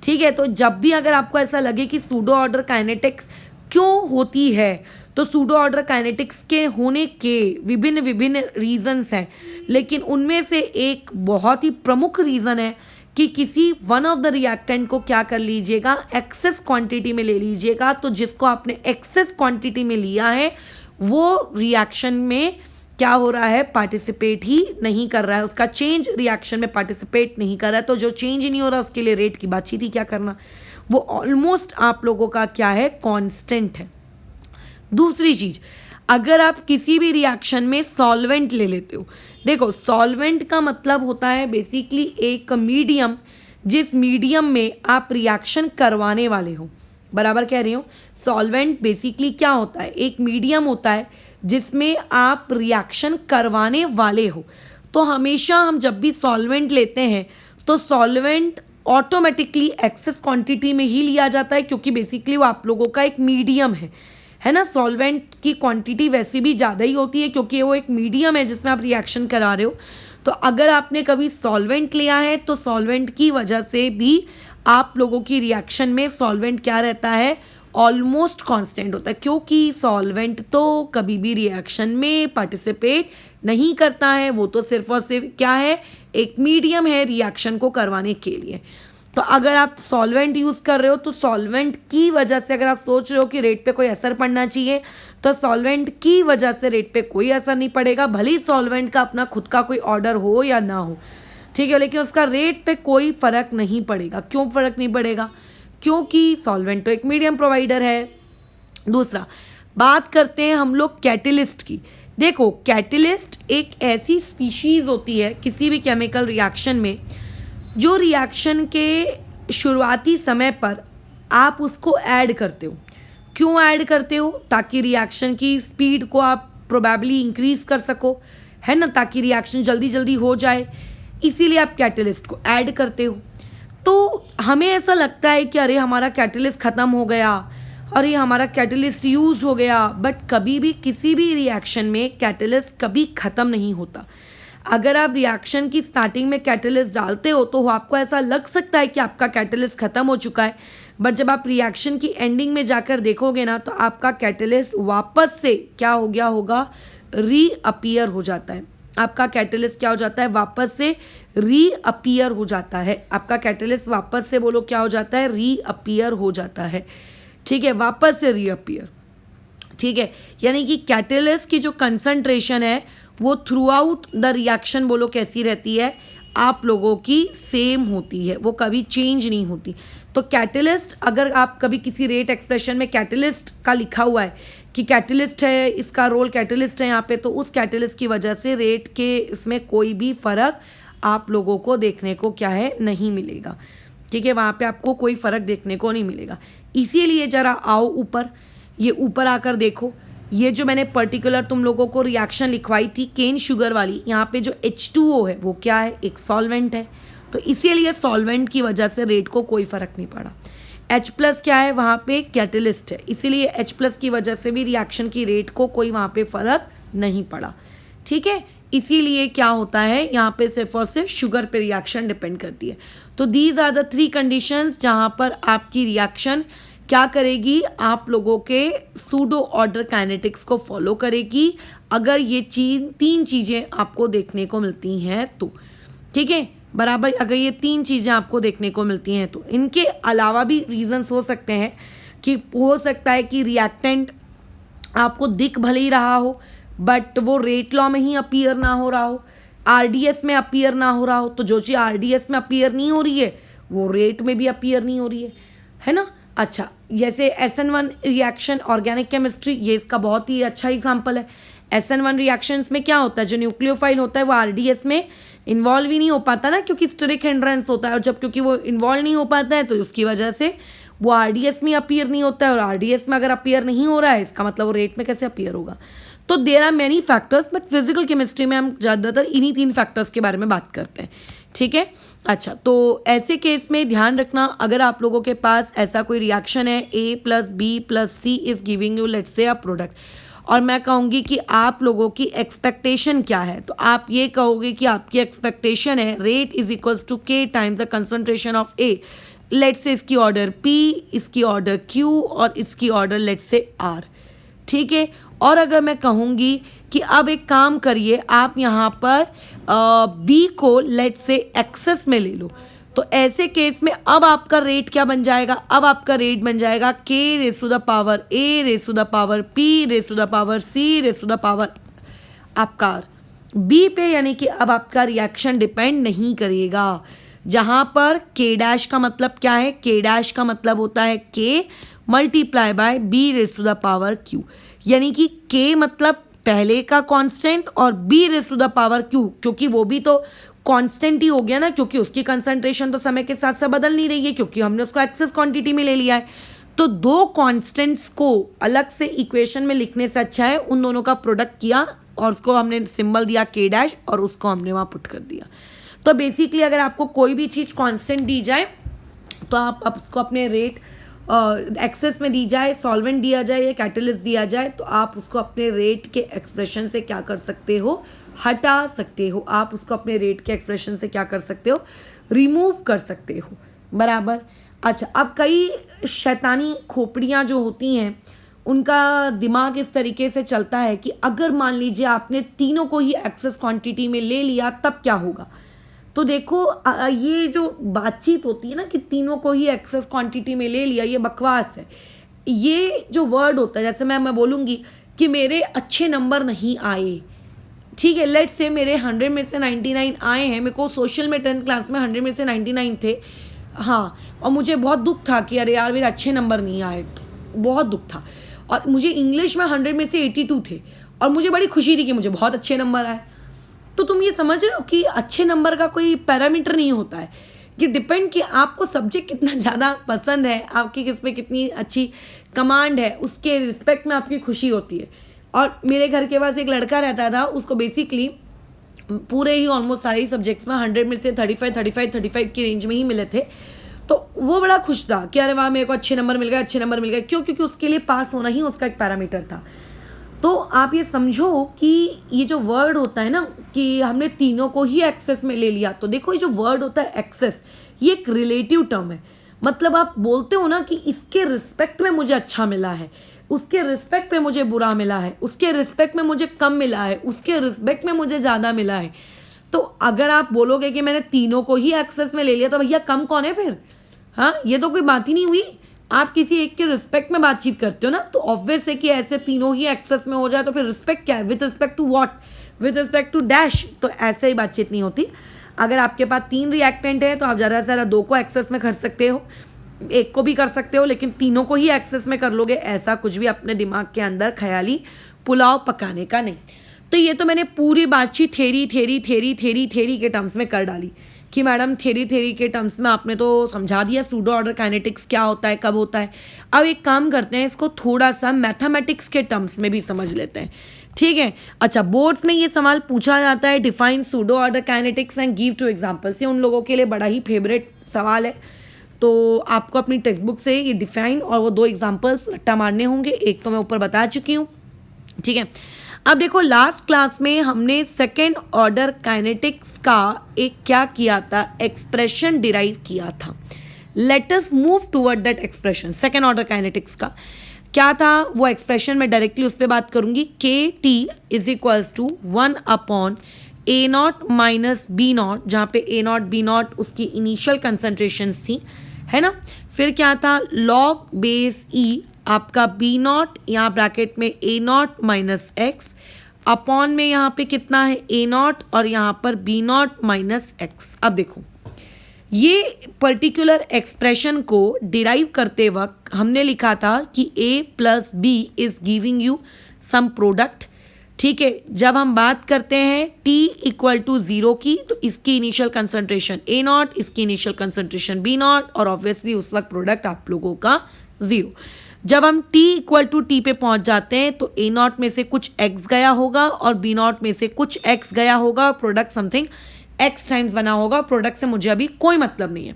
ठीक है, तो जब भी अगर आपको ऐसा लगे कि सूडो ऑर्डर काइनेटिक्स क्यों होती है, तो सूडो ऑर्डर काइनेटिक्स के होने के विभिन्न विभिन्न रीजंस हैं, लेकिन उनमें से एक बहुत ही प्रमुख रीज़न है कि किसी वन ऑफ द रिएक्टेंट को क्या कर लीजिएगा, एक्सेस क्वांटिटी में ले लीजिएगा। तो जिसको आपने एक्सेस क्वांटिटी में लिया है वो रिएक्शन में क्या हो रहा है, पार्टिसिपेट ही नहीं कर रहा है, उसका चेंज रिएक्शन में पार्टिसिपेट नहीं कर रहा है। तो जो चेंज ही नहीं हो रहा उसके लिए रेट की बातचीत ही क्या करना, वो ऑलमोस्ट आप लोगों का क्या है, कांस्टेंट है। दूसरी चीज, अगर आप किसी भी रिएक्शन में सॉल्वेंट ले लेते हो, देखो सॉल्वेंट का मतलब होता है बेसिकली एक मीडियम, जिस मीडियम में आप रिएक्शन करवाने वाले हो, बराबर कह रही हो। सॉल्वेंट बेसिकली क्या होता है, एक मीडियम होता है जिसमें आप रिएक्शन करवाने वाले हो। तो हमेशा हम जब भी सॉल्वेंट लेते हैं तो सॉल्वेंट ऑटोमेटिकली एक्सेस क्वांटिटी में ही लिया जाता है, क्योंकि बेसिकली वो आप लोगों का एक मीडियम है ना। सॉल्वेंट की क्वांटिटी वैसे भी ज़्यादा ही होती है क्योंकि वो एक मीडियम है जिसमें आप रिएक्शन करा रहे हो। तो अगर आपने कभी सॉल्वेंट लिया है तो सॉल्वेंट की वजह से भी आप लोगों की रिएक्शन में सॉल्वेंट क्या रहता है, ऑलमोस्ट कांस्टेंट होता है, क्योंकि सॉल्वेंट तो कभी भी रिएक्शन में पार्टिसिपेट नहीं करता है, वो तो सिर्फ और सिर्फ क्या है, एक मीडियम है रिएक्शन को करवाने के लिए। तो अगर आप सॉल्वेंट यूज़ कर रहे हो तो सॉल्वेंट की वजह से अगर आप सोच रहे हो कि रेट पे कोई असर पड़ना चाहिए, तो सॉल्वेंट की वजह से रेट पे कोई असर नहीं पड़ेगा, भले ही सॉल्वेंट का अपना खुद का कोई ऑर्डर हो या ना हो, ठीक है, लेकिन उसका रेट पे कोई फ़र्क नहीं पड़ेगा। क्यों फ़र्क नहीं पड़ेगा, क्योंकि सॉल्वेंट तो एक मीडियम प्रोवाइडर है। दूसरा, बात करते हैं हम लोग कैटलिस्ट की। देखो कैटलिस्ट एक ऐसी स्पीशीज़ होती है किसी भी केमिकल रिएक्शन में जो रिएक्शन के शुरुआती समय पर आप उसको ऐड करते हो। क्यों ऐड करते हो, ताकि रिएक्शन की स्पीड को आप प्रोबेबली इंक्रीज़ कर सको, है ना, ताकि रिएक्शन जल्दी जल्दी हो जाए, इसीलिए आप कैटलिस्ट को ऐड करते हो। तो हमें ऐसा लगता है कि अरे हमारा कैटलिस्ट ख़त्म हो गया, अरे हमारा कैटलिस्ट यूज हो गया, बट कभी भी किसी भी रिएक्शन में कैटलिस्ट कभी ख़त्म नहीं होता। अगर आप रिएक्शन की स्टार्टिंग में कैटलिस्ट डालते हो तो आपको ऐसा लग सकता है कि आपका कैटलिस्ट ख़त्म हो चुका है, बट जब आप रिएक्शन की एंडिंग में जाकर देखोगे ना तो आपका कैटलिस्ट वापस से क्या हो गया होगा, रीअपीयर हो जाता है। आपका कैटलिस्ट क्या हो जाता है, वापस से रीअपीयर हो जाता है। आपका कैटलिस्ट वापस से बोलो क्या हो जाता है, रीअपीयर हो जाता है, ठीक है, वापस से रीअपीयर, ठीक है। यानी कि कैटलिस्ट की जो कंसंट्रेशन है वो थ्रू आउट द रिएक्शन बोलो कैसी रहती है, आप लोगों की सेम होती है, वो कभी चेंज नहीं होती। तो कैटलिस्ट, अगर आप कभी किसी रेट एक्सप्रेशन में कैटलिस्ट का लिखा हुआ है कि कैटलिस्ट है, इसका रोल कैटलिस्ट है यहाँ पे, तो उस कैटलिस्ट की वजह से रेट के इसमें कोई भी फ़र्क आप लोगों को देखने को क्या है, नहीं मिलेगा, ठीक है, वहाँ पे आपको कोई फ़र्क देखने को नहीं मिलेगा। इसीलिए ज़रा आओ ऊपर, ये ऊपर आकर देखो, ये जो मैंने पर्टिकुलर तुम लोगों को रिएक्शन लिखवाई थी केन शुगर वाली, यहाँ पे जो H2O है वो क्या है, एक सॉल्वेंट है, तो इसीलिए सॉल्वेंट की वजह से रेट को कोई फ़र्क नहीं पड़ा। H+ क्या है, वहाँ पे कैटलिस्ट है, इसीलिए H+ की वजह से भी रिएक्शन की रेट को कोई वहाँ पे फ़र्क नहीं पड़ा, ठीक है। इसीलिए क्या होता है, यहाँ पे सिर्फ और सिर्फ शुगर पे रिएक्शन डिपेंड करती है। तो दीज आर द 3 कंडीशंस जहाँ पर आपकी रिएक्शन क्या करेगी, आप लोगों के सूडो ऑर्डर काइनेटिक्स को फॉलो करेगी, अगर ये 3 चीज़ें आपको देखने को मिलती हैं तो, ठीक है, बराबर। अगर ये 3 चीज़ें आपको देखने को मिलती हैं तो इनके अलावा भी रीजंस हो सकते हैं कि हो सकता है कि रिएक्टेंट आपको दिख भले ही रहा हो बट वो रेट लॉ में ही अपीयर ना हो रहा हो, आरडीएस में अपीयर ना हो रहा हो। तो जो चीज़ आरडीएस में अपीयर नहीं हो रही है वो रेट में भी अपीयर नहीं हो रही है ना। अच्छा, जैसे SN1 रिएक्शन ऑर्गेनिक केमिस्ट्री, ये इसका बहुत ही अच्छा एग्जांपल है। SN1 रिएक्शंस में क्या होता है, जो न्यूक्लियोफाइल होता है वो आरडीएस में इन्वॉल्व ही नहीं हो पाता ना, क्योंकि स्टेरिक हिंड्रेंस होता है, और जब क्योंकि वो इन्वॉल्व नहीं हो पाता है तो उसकी वजह से वो आरडीएस में अपीयर नहीं होता है, और आरडीएस में अगर अपीयर नहीं हो रहा है इसका मतलब वो रेट में कैसे अपीयर होगा। तो there are many factors, but physical chemistry में हम ज़्यादातर इन्हीं 3 फैक्टर्स के बारे में बात करते हैं, ठीक है। अच्छा, तो ऐसे केस में ध्यान रखना, अगर आप लोगों के पास ऐसा कोई रिएक्शन है A + B + C is giving you let's say a product, और मैं कहूँगी कि आप लोगों की एक्सपेक्टेशन क्या है, तो आप ये कहोगे कि आपकी एक्सपेक्टेशन है rate is equals to K times the concentration of A, let's say इसकी ऑर्डर P, इसकी ऑर्डर Q और इसकी ऑर्डर लेट्स से R, ठीक है। और अगर मैं कहूँगी कि अब एक काम करिए, आप यहाँ पर B को लेट्स से एक्सेस में ले लो, तो ऐसे केस में अब आपका रेट क्या बन जाएगा, अब आपका रेट बन जाएगा K⁻⁴ A⁻⁴ P⁻⁴ आपका B पे, यानी कि अब आपका रिएक्शन डिपेंड नहीं करेगा। जहाँ पर K' का मतलब क्या है, K' का मतलब होता है K × B⁻Q, यानी कि K मतलब पहले का कांस्टेंट और B⁻Q, क्योंकि वो भी तो कांस्टेंट ही हो गया ना, क्योंकि उसकी कंसंट्रेशन तो समय के साथ साथ बदल नहीं रही है, क्योंकि हमने उसको एक्सेस क्वांटिटी में ले लिया है। तो 2 कांस्टेंट्स को अलग से इक्वेशन में लिखने से अच्छा है उन दोनों का प्रोडक्ट किया और उसको हमने सिंबल दिया K' और उसको हमने वहाँ पुट कर दिया। तो बेसिकली अगर आपको कोई भी चीज़ कांस्टेंट दी जाए तो आप उसको अपने रेट एक्सेस में दी जाए, सॉल्वेंट दिया जाए या कैटलिस्ट दिया जाए, तो आप उसको अपने रेट के एक्सप्रेशन से क्या कर सकते हो, हटा सकते हो। आप उसको अपने रेट के एक्सप्रेशन से क्या कर सकते हो, रिमूव कर सकते हो, बराबर। अच्छा, अब कई शैतानी खोपड़ियाँ जो होती हैं उनका दिमाग इस तरीके से चलता है कि अगर मान लीजिए आपने तीनों को ही एक्सेस क्वांटिटी में ले लिया तब क्या होगा। तो देखो ये जो बातचीत होती है ना कि तीनों को ही एक्सेस क्वांटिटी में ले लिया, ये बकवास है। ये जो वर्ड होता है, जैसे मैं बोलूँगी कि मेरे अच्छे नंबर नहीं आए, ठीक है, लेट्स से मेरे 100 में से 99 आए हैं, मेरे को सोशल में 10th क्लास में 100 में से 99 थे, हाँ, और मुझे बहुत दुख था कि अरे यार मेरे अच्छे नंबर नहीं आए, बहुत दुख था। और मुझे इंग्लिश में 100 में से 82 थे और मुझे बड़ी खुशी थी कि मुझे बहुत अच्छे नंबर आए। तो तुम ये समझ रहे हो कि अच्छे नंबर का कोई पैरामीटर नहीं होता है, कि डिपेंड कि आपको सब्जेक्ट कितना ज़्यादा पसंद है, आपकी किस में कितनी अच्छी कमांड है, उसके रिस्पेक्ट में आपकी खुशी होती है। और मेरे घर के पास एक लड़का रहता था, उसको बेसिकली पूरे ही ऑलमोस्ट सारे ही सब्जेक्ट्स में 100 में से 35 की रेंज में ही मिले थे। तो वो बड़ा खुश था कि अरे वाह मेरे को अच्छे नंबर मिल गए, क्यों, क्योंकि उसके लिए पास होना ही उसका एक पैरामीटर था। तो आप ये समझो कि ये जो वर्ड होता है ना कि हमने तीनों को ही एक्सेस में ले लिया, तो देखो ये जो वर्ड होता है एक्सेस, ये एक रिलेटिव टर्म है। मतलब आप बोलते हो ना कि इसके रिस्पेक्ट में मुझे अच्छा मिला है, उसके रिस्पेक्ट में मुझे बुरा मिला है, उसके रिस्पेक्ट में मुझे कम मिला है, उसके रिस्पेक्ट में मुझे ज़्यादा मिला है। तो अगर आप बोलोगे कि मैंने तीनों को ही एक्सेस में ले लिया तो भैया कम कौन है फिर, हाँ, ये तो कोई बात ही नहीं हुई। आप किसी एक के रिस्पेक्ट में बातचीत करते हो ना, तो ऑब्वियस है कि ऐसे तीनों ही एक्सेस में हो जाए तो फिर रिस्पेक्ट क्या है, with respect to what, with respect to dash, तो ऐसे ही बातचीत नहीं होती। अगर आपके पास 3 रिएक्टेंट है तो आप ज़्यादा से ज़्यादा 2 को एक्सेस में कर सकते हो, 1 को भी कर सकते हो, लेकिन तीनों को ही एक्सेस में कर लोगे, ऐसा कुछ भी अपने दिमाग के अंदर ख्याली पुलाव पकाने का नहीं। तो ये तो मैंने पूरी बातचीत थेरी के टर्म्स में कर डाली कि मैडम थेरी के टर्म्स में आपने तो समझा दिया सूडो ऑर्डर काइनेटिक्स क्या होता है, कब होता है। अब एक काम करते हैं, इसको थोड़ा सा मैथमेटिक्स के टर्म्स में भी समझ लेते हैं, ठीक है। अच्छा, बोर्ड्स में ये सवाल पूछा जाता है, define pseudo order kinetics and give 2 examples. ये उन लोगों के लिए बड़ा ही फेवरेट सवाल है, तो आपको अपनी टेक्स्ट बुक से ये डिफाइन और वो 2 एग्जाम्पल्स रट्टा मारने होंगे। एक तो मैं ऊपर बता चुकी हूँ, ठीक है। अब देखो लास्ट क्लास में हमने सेकेंड ऑर्डर काइनेटिक्स का एक क्या किया था, एक्सप्रेशन डिराइव किया था। Let us move toward that expression. Second order kinetics का क्या था वो एक्सप्रेशन, मैं डायरेक्टली उस पर बात करूंगी। KT = 1/A0 - B0, जहाँ पे A0 B0 उसकी इनिशियल कंसंट्रेशन थी, है ना। फिर क्या था, लॉग बेस E आपका B0 यहाँ ब्रैकेट में A0 - X अपॉन में यहाँ पे कितना है ए नॉट और यहाँ पर बी नॉट माइनस एक्स। अब देखो ये पर्टिकुलर एक्सप्रेशन को डिराइव करते वक्त हमने लिखा था कि A plus B is giving you some product. ठीक है, जब हम बात करते हैं t इक्वल टू 0 की तो इसकी इनिशियल कंसंट्रेशन ए नॉट, इसकी इनिशियल कंसंट्रेशन बी नॉट और ऑब्वियसली उस वक्त प्रोडक्ट आप लोगों का 0। जब हम t इक्वल टू टी पे पहुंच जाते हैं तो ए नॉट में से कुछ x गया होगा और बी नॉट में से कुछ x गया होगा और प्रोडक्ट समथिंग x टाइम्स बना होगा। प्रोडक्ट से मुझे अभी कोई मतलब नहीं है।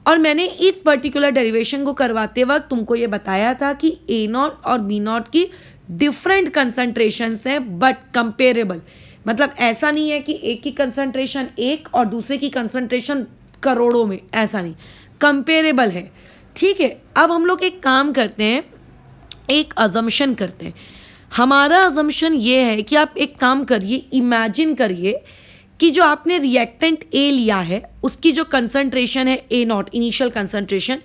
और मैंने इस पर्टिकुलर डेरिवेशन को करवाते वक्त तुमको ये बताया था कि ए नॉट और बी नॉट की डिफरेंट कंसंट्रेशंस हैं बट कंपेरेबल। मतलब ऐसा नहीं है कि एक की कंसंट्रेशन एक और दूसरे की कंसंट्रेशन करोड़ों में, ऐसा नहीं, कंपेरेबल है। ठीक है, अब हम लोग एक काम करते हैं, एक अजम्पशन करते हैं। हमारा अजम्पशन ये है कि आप एक काम करिए, इमेजिन करिए कि जो आपने रिएक्टेंट ए लिया है उसकी जो कंसंट्रेशन है ए नॉट इनिशियल कंसंट्रेशन,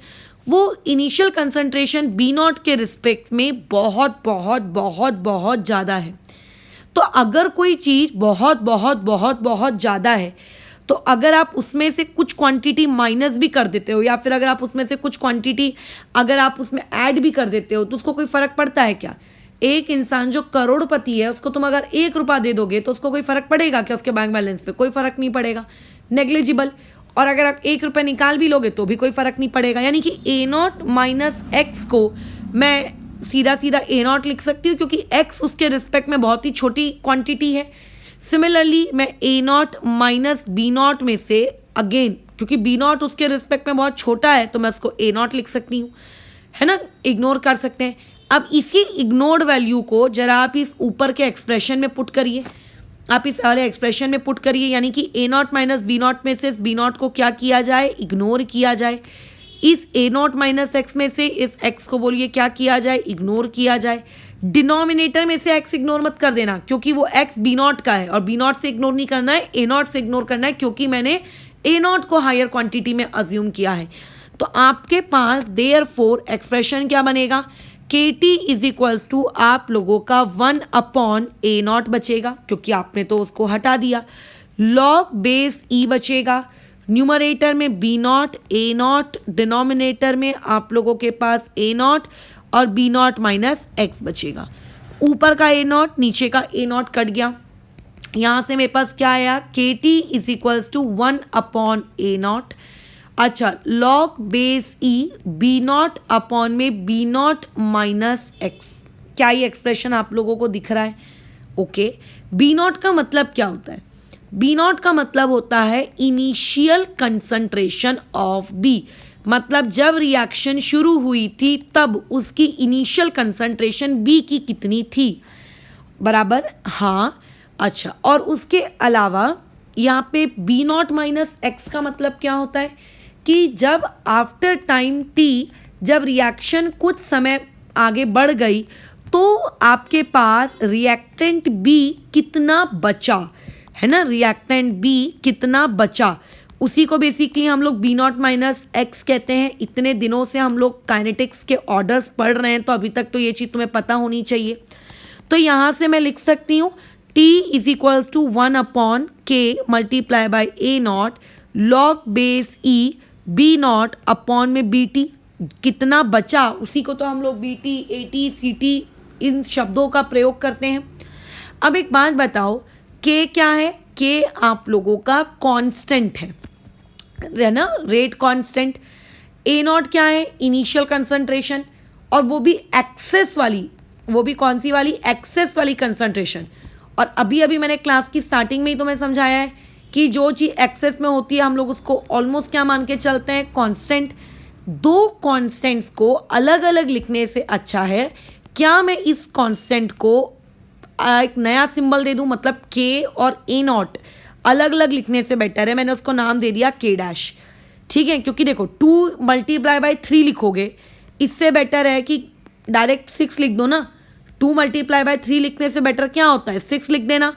वो इनिशियल कंसंट्रेशन बी नॉट के रिस्पेक्ट में बहुत बहुत बहुत बहुत ज़्यादा है। तो अगर कोई चीज़ बहुत बहुत बहुत बहुत ज़्यादा है तो अगर आप उसमें से कुछ क्वांटिटी माइनस भी कर देते हो या फिर अगर आप उसमें से कुछ क्वांटिटी अगर आप उसमें ऐड भी कर देते हो तो उसको कोई फ़र्क पड़ता है क्या? एक इंसान जो करोड़पति है उसको तुम अगर 1 रुपया दे दोगे तो उसको कोई फ़र्क पड़ेगा क्या? उसके बैंक बैलेंस पे कोई फ़र्क नहीं पड़ेगा, नेग्लिजिबल। और अगर आप 1 रुपया निकाल भी लोगे तो भी कोई फ़र्क नहीं पड़ेगा। यानी कि ए नॉट माइनस एक्स को मैं सीधा सीधा ए नॉट लिख सकती हूँ क्योंकि एक्स उसके रिस्पेक्ट में बहुत ही छोटी क्वांटिटी है। सिमिलरली मैं ए नॉट माइनस बी नॉट में से अगेन क्योंकि बी नॉट उसके रिस्पेक्ट में बहुत छोटा है तो मैं उसको ए नॉट लिख सकती हूँ, है ना, इग्नोर कर सकते हैं। अब इसी इग्नोर्ड वैल्यू को जरा आप इस ऊपर के एक्सप्रेशन में पुट करिए, आप इस वाले एक्सप्रेशन में पुट करिए। यानी कि ए नॉट माइनस बी नॉट में से बी नॉट को क्या किया जाए, इग्नोर किया जाए। इस ए नॉट माइनस एक्स में से इस एक्स को बोलिए क्या किया जाए, इग्नोर किया जाए। डिनोमिनेटर में से एक्स इग्नोर मत कर देना क्योंकि वो एक्स बी नॉट का है और बी नॉट से इग्नोर नहीं करना है, ए नॉट से इग्नोर करना है क्योंकि मैंने ए नॉट को हायर क्वांटिटी में अज्यूम किया है। तो आपके पास देयरफॉर एक्सप्रेशन क्या बनेगा, के टी इज इक्वल्स टू आप लोगों का 1 अपॉन ए नॉट बचेगा क्योंकि आपने तो उसको हटा दिया, लॉग बेस ई बचेगा, न्यूमरेटर में B naught A naught, denominator में आप लोगों के पास ए नॉट और बी नॉट माइनस एक्स बचेगा। ऊपर का ए नॉट नीचे का ए नॉट कट गया, यहाँ से मेरे पास क्या आया, K T is equals to 1 upon A not. अच्छा, log base E B not upon में बी नॉट माइनस एक्स। क्या ये एक्सप्रेशन आप लोगों को दिख रहा है? ओके, बी नॉट का मतलब क्या होता है? बी नॉट का मतलब होता है इनिशियल कंसंट्रेशन ऑफ बी, मतलब जब रिएक्शन शुरू हुई थी तब उसकी इनिशियल कंसंट्रेशन बी की कितनी थी, बराबर? हाँ। अच्छा, और उसके अलावा यहाँ पे बी नॉट माइनस एक्स का मतलब क्या होता है कि जब आफ्टर टाइम टी जब रिएक्शन कुछ समय आगे बढ़ गई तो आपके पास रिएक्टेंट बी कितना बचा, है ना, रिएक्टेंट बी कितना बचा, उसी को बेसिकली हम लोग बी नॉट माइनस एक्स कहते हैं। इतने दिनों से हम लोग काइनेटिक्स के ऑर्डर्स पढ़ रहे हैं तो अभी तक तो ये चीज़ तुम्हें पता होनी चाहिए। तो यहाँ से मैं लिख सकती हूँ T is equals to 1 upon K multiply by A not log base E B not upon में बी टी, कितना बचा उसी को तो हम लोग B T, A T, C T इन शब्दों का प्रयोग करते हैं। अब एक बात बताओ, के क्या है? के आप लोगों का कांस्टेंट है ना, रेट कांस्टेंट। ए नॉट क्या है? इनिशियल कंसंट्रेशन, और वो भी एक्सेस वाली, वो भी कौन सी वाली? एक्सेस वाली कंसंट्रेशन। और अभी अभी मैंने क्लास की स्टार्टिंग में ही तुम्हें समझाया है कि जो चीज़ एक्सेस में होती है हम लोग उसको ऑलमोस्ट क्या मान के चलते हैं, कांस्टेंट। दो कांस्टेंट्स को अलग अलग लिखने से अच्छा है क्या मैं इस कांस्टेंट को एक नया सिंबल दे दूं, मतलब के और ए नॉट अलग अलग लिखने से बेटर है मैंने उसको नाम दे दिया के डैश। ठीक है, क्योंकि देखो 2 मल्टीप्लाई बाई 3 लिखोगे, इससे बेटर है कि डायरेक्ट 6 लिख दो ना। 2 मल्टीप्लाई बाई 3 लिखने से बेटर क्या होता है, 6 लिख देना।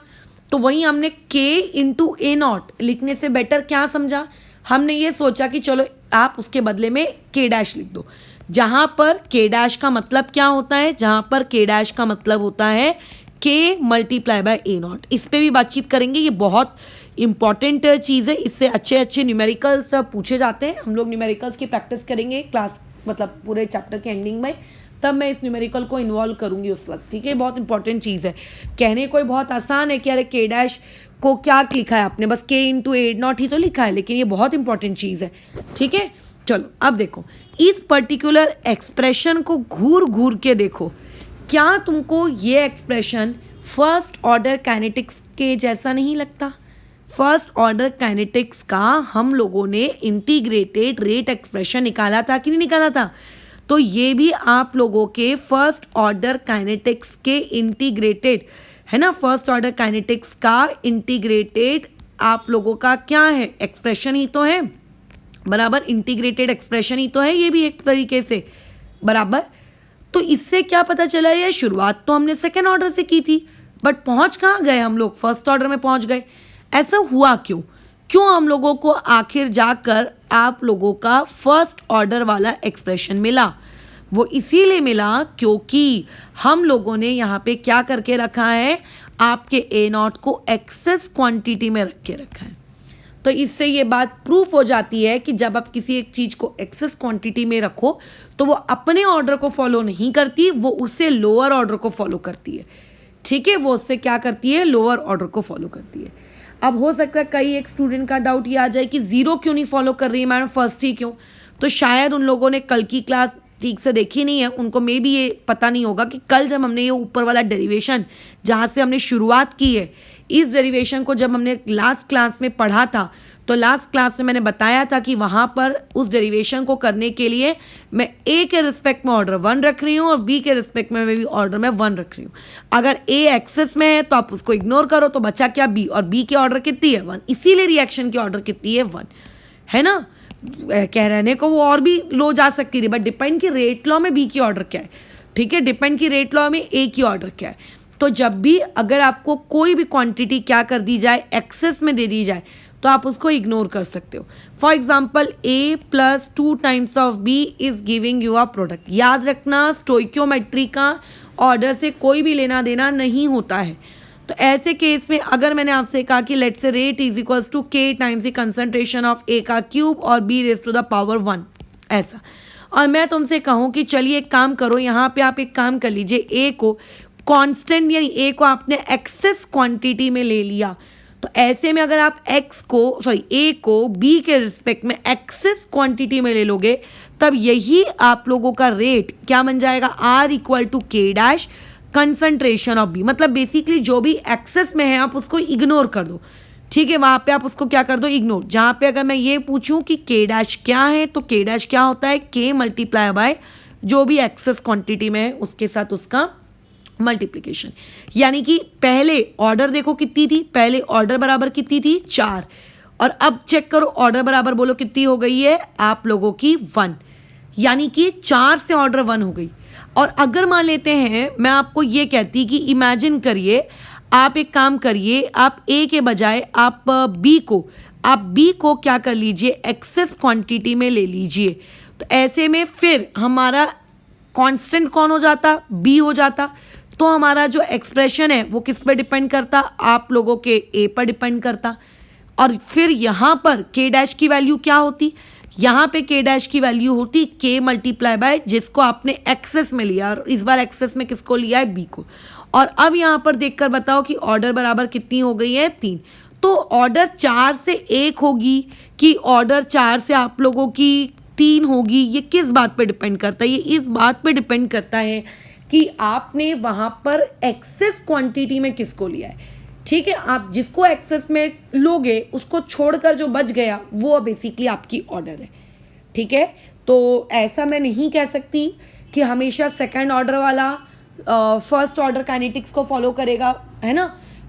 तो वहीं हमने के इंटू ए नॉट लिखने से बेटर क्या समझा, हमने ये सोचा कि चलो आप उसके बदले में के डैश लिख दो। जहाँ पर के डैश का मतलब क्या होता है, जहाँ पर के डैश का मतलब होता है के मल्टीप्लाई बाय ए नॉट। इस पर भी बातचीत करेंगे, ये बहुत इंपॉर्टेंट चीज़ है, इससे अच्छे अच्छे न्यूमेरिकल्स पूछे जाते हैं। हम लोग न्यूमेरिकल्स की प्रैक्टिस करेंगे क्लास मतलब पूरे चैप्टर के एंडिंग में, तब मैं इस न्यूमेरिकल को इन्वॉल्व करूँगी उस वक्त, ठीक है। बहुत इंपॉर्टेंट चीज़ है। कहने को बहुत आसान है कि अरे के डैश को क्या लिखा है आपने, बस के इंटू ए नॉट ही तो लिखा है, लेकिन ये बहुत इंपॉर्टेंट चीज़ है, ठीक है। चलो अब देखो, इस पर्टिकुलर एक्सप्रेशन को घूर घूर के देखो, क्या तुमको ये एक्सप्रेशन फर्स्ट ऑर्डर काइनेटिक्स के जैसा नहीं लगता? फर्स्ट ऑर्डर काइनेटिक्स का हम लोगों ने इंटीग्रेटेड रेट एक्सप्रेशन निकाला था कि नहीं निकाला था? तो ये भी आप लोगों के फर्स्ट ऑर्डर काइनेटिक्स के इंटीग्रेटेड है ना, फर्स्ट ऑर्डर काइनेटिक्स का इंटीग्रेटेड आप लोगों का क्या है, एक्सप्रेशन ही तो है, बराबर, इंटीग्रेटेड एक्सप्रेशन ही तो है ये भी एक तरीके से, बराबर। तो इससे क्या पता चला, ये शुरुआत तो हमने सेकेंड ऑर्डर से की थी, बट पहुंच कहाँ गए हम लोग, फर्स्ट ऑर्डर में पहुंच गए। ऐसा हुआ क्यों? क्यों हम लोगों को आखिर जाकर आप लोगों का फर्स्ट ऑर्डर वाला एक्सप्रेशन मिला? वो इसीलिए मिला क्योंकि हम लोगों ने यहाँ पे क्या करके रखा है, आपके ए नॉट को एक्सेस क्वांटिटी में रख के रखा है। तो इससे ये बात प्रूफ हो जाती है कि जब आप किसी एक चीज़ को एक्सेस क्वांटिटी में रखो तो वो अपने ऑर्डर को फॉलो नहीं करती, वो उससे लोअर ऑर्डर को फॉलो करती है, ठीक है। वो उससे क्या करती है, लोअर ऑर्डर को फॉलो करती है। अब हो सकता है कई एक स्टूडेंट का डाउट ये आ जाए कि जीरो क्यों नहीं फॉलो कर रही है मैडम, फर्स्ट ही क्यों? तो शायद उन लोगों ने कल की क्लास ठीक से देखी नहीं है, उनको मे भी ये पता नहीं होगा कि कल जब हमने ये ऊपर वाला डेरिवेशन जहाँ से हमने शुरुआत की है, इस डेरिवेशन को जब हमने लास्ट क्लास में पढ़ा था, तो लास्ट क्लास में मैंने बताया था कि वहाँ पर उस डेरिवेशन को करने के लिए मैं ए के रिस्पेक्ट में ऑर्डर 1 रख रही हूँ और बी के रिस्पेक्ट में भी ऑर्डर में 1 रख रही हूँ। अगर ए एक्सेस में है तो आप उसको इग्नोर करो, तो बचा क्या, बी, और बी की ऑर्डर कितनी है, 1, इसीलिए रिएक्शन की ऑर्डर कितनी है, 1 है ना। कह रहने को वो और भी लो जा सकती थी, बट डिपेंड की रेट लॉ में बी की ऑर्डर क्या है, ठीक है, डिपेंड की रेट लॉ में ए की ऑर्डर क्या है। तो जब भी अगर आपको कोई भी क्वांटिटी क्या कर दी जाए, एक्सेस में दे दी जाए, तो आप उसको इग्नोर कर सकते हो। For example A plus 2 times of B is giving you a product. याद रखना, स्टोइक्योमेट्री का ऑर्डर से कोई भी लेना देना नहीं होता है। तो ऐसे केस में अगर मैंने आपसे कहा कि let's say rate is equals to K times the concentration of A का क्यूब और B raise to the power 1, ऐसा, और मैं तुमसे कहूँ कि चलिए एक काम करो, यहाँ पे आप एक काम कर लीजिए, ए को कांस्टेंट यानी ए को आपने एक्सेस क्वांटिटी में ले लिया, तो ऐसे में अगर आप ए को बी के रिस्पेक्ट में एक्सेस क्वांटिटी में ले लोगे, तब यही आप लोगों का रेट क्या बन जाएगा, आर इक्वल टू के डैश कंसंट्रेशन ऑफ बी। मतलब बेसिकली जो भी एक्सेस में है आप उसको इग्नोर कर दो, ठीक है, वहाँ पे आप उसको क्या कर दो, इग्नोर। जहाँ पे अगर मैं ये पूछूं कि के डैश क्या है, तो के डैश क्या होता है, के मल्टीप्लाई बाय जो भी एक्सेस क्वांटिटी में है उसके साथ उसका मल्टीप्लिकेशन। यानी कि पहले ऑर्डर देखो कितनी थी, पहले ऑर्डर बराबर कितनी थी, 4, और अब चेक करो ऑर्डर बराबर बोलो कितनी हो गई है आप लोगों की, 1, यानी कि 4 से ऑर्डर 1 हो गई। और अगर मान लेते हैं मैं आपको ये कहती कि इमेजिन करिए, आप एक काम करिए, आप ए के बजाय आप बी को क्या कर लीजिए, एक्सेस क्वांटिटी में ले लीजिए। तो ऐसे में फिर हमारा कांस्टेंट कौन हो जाता, बी हो जाता। तो हमारा जो एक्सप्रेशन है वो किस पर डिपेंड करता, आप लोगों के ए पर डिपेंड करता। और फिर यहाँ पर के डैश की वैल्यू क्या होती, यहाँ पे के डैश की वैल्यू होती के मल्टीप्लाई बाय जिसको आपने एक्सेस में लिया, और इस बार एक्सेस में किसको लिया है, बी को। और अब यहाँ पर देखकर बताओ कि ऑर्डर बराबर कितनी हो गई है, 3। तो ऑर्डर 4 से 1 होगी कि ऑर्डर 4 से आप लोगों की 3 होगी, ये किस बात पे डिपेंड करता है, ये इस बात पे डिपेंड करता है कि आपने वहाँ पर एक्सेस क्वांटिटी में किसको लिया है, ठीक है। आप जिसको एक्सेस में लोगे उसको छोड़कर जो बच गया वो बेसिकली आपकी ऑर्डर है, ठीक है। तो ऐसा मैं नहीं कह सकती कि हमेशा सेकंड ऑर्डर वाला फर्स्ट ऑर्डर काइनेटिक्स को फॉलो करेगा, है ना।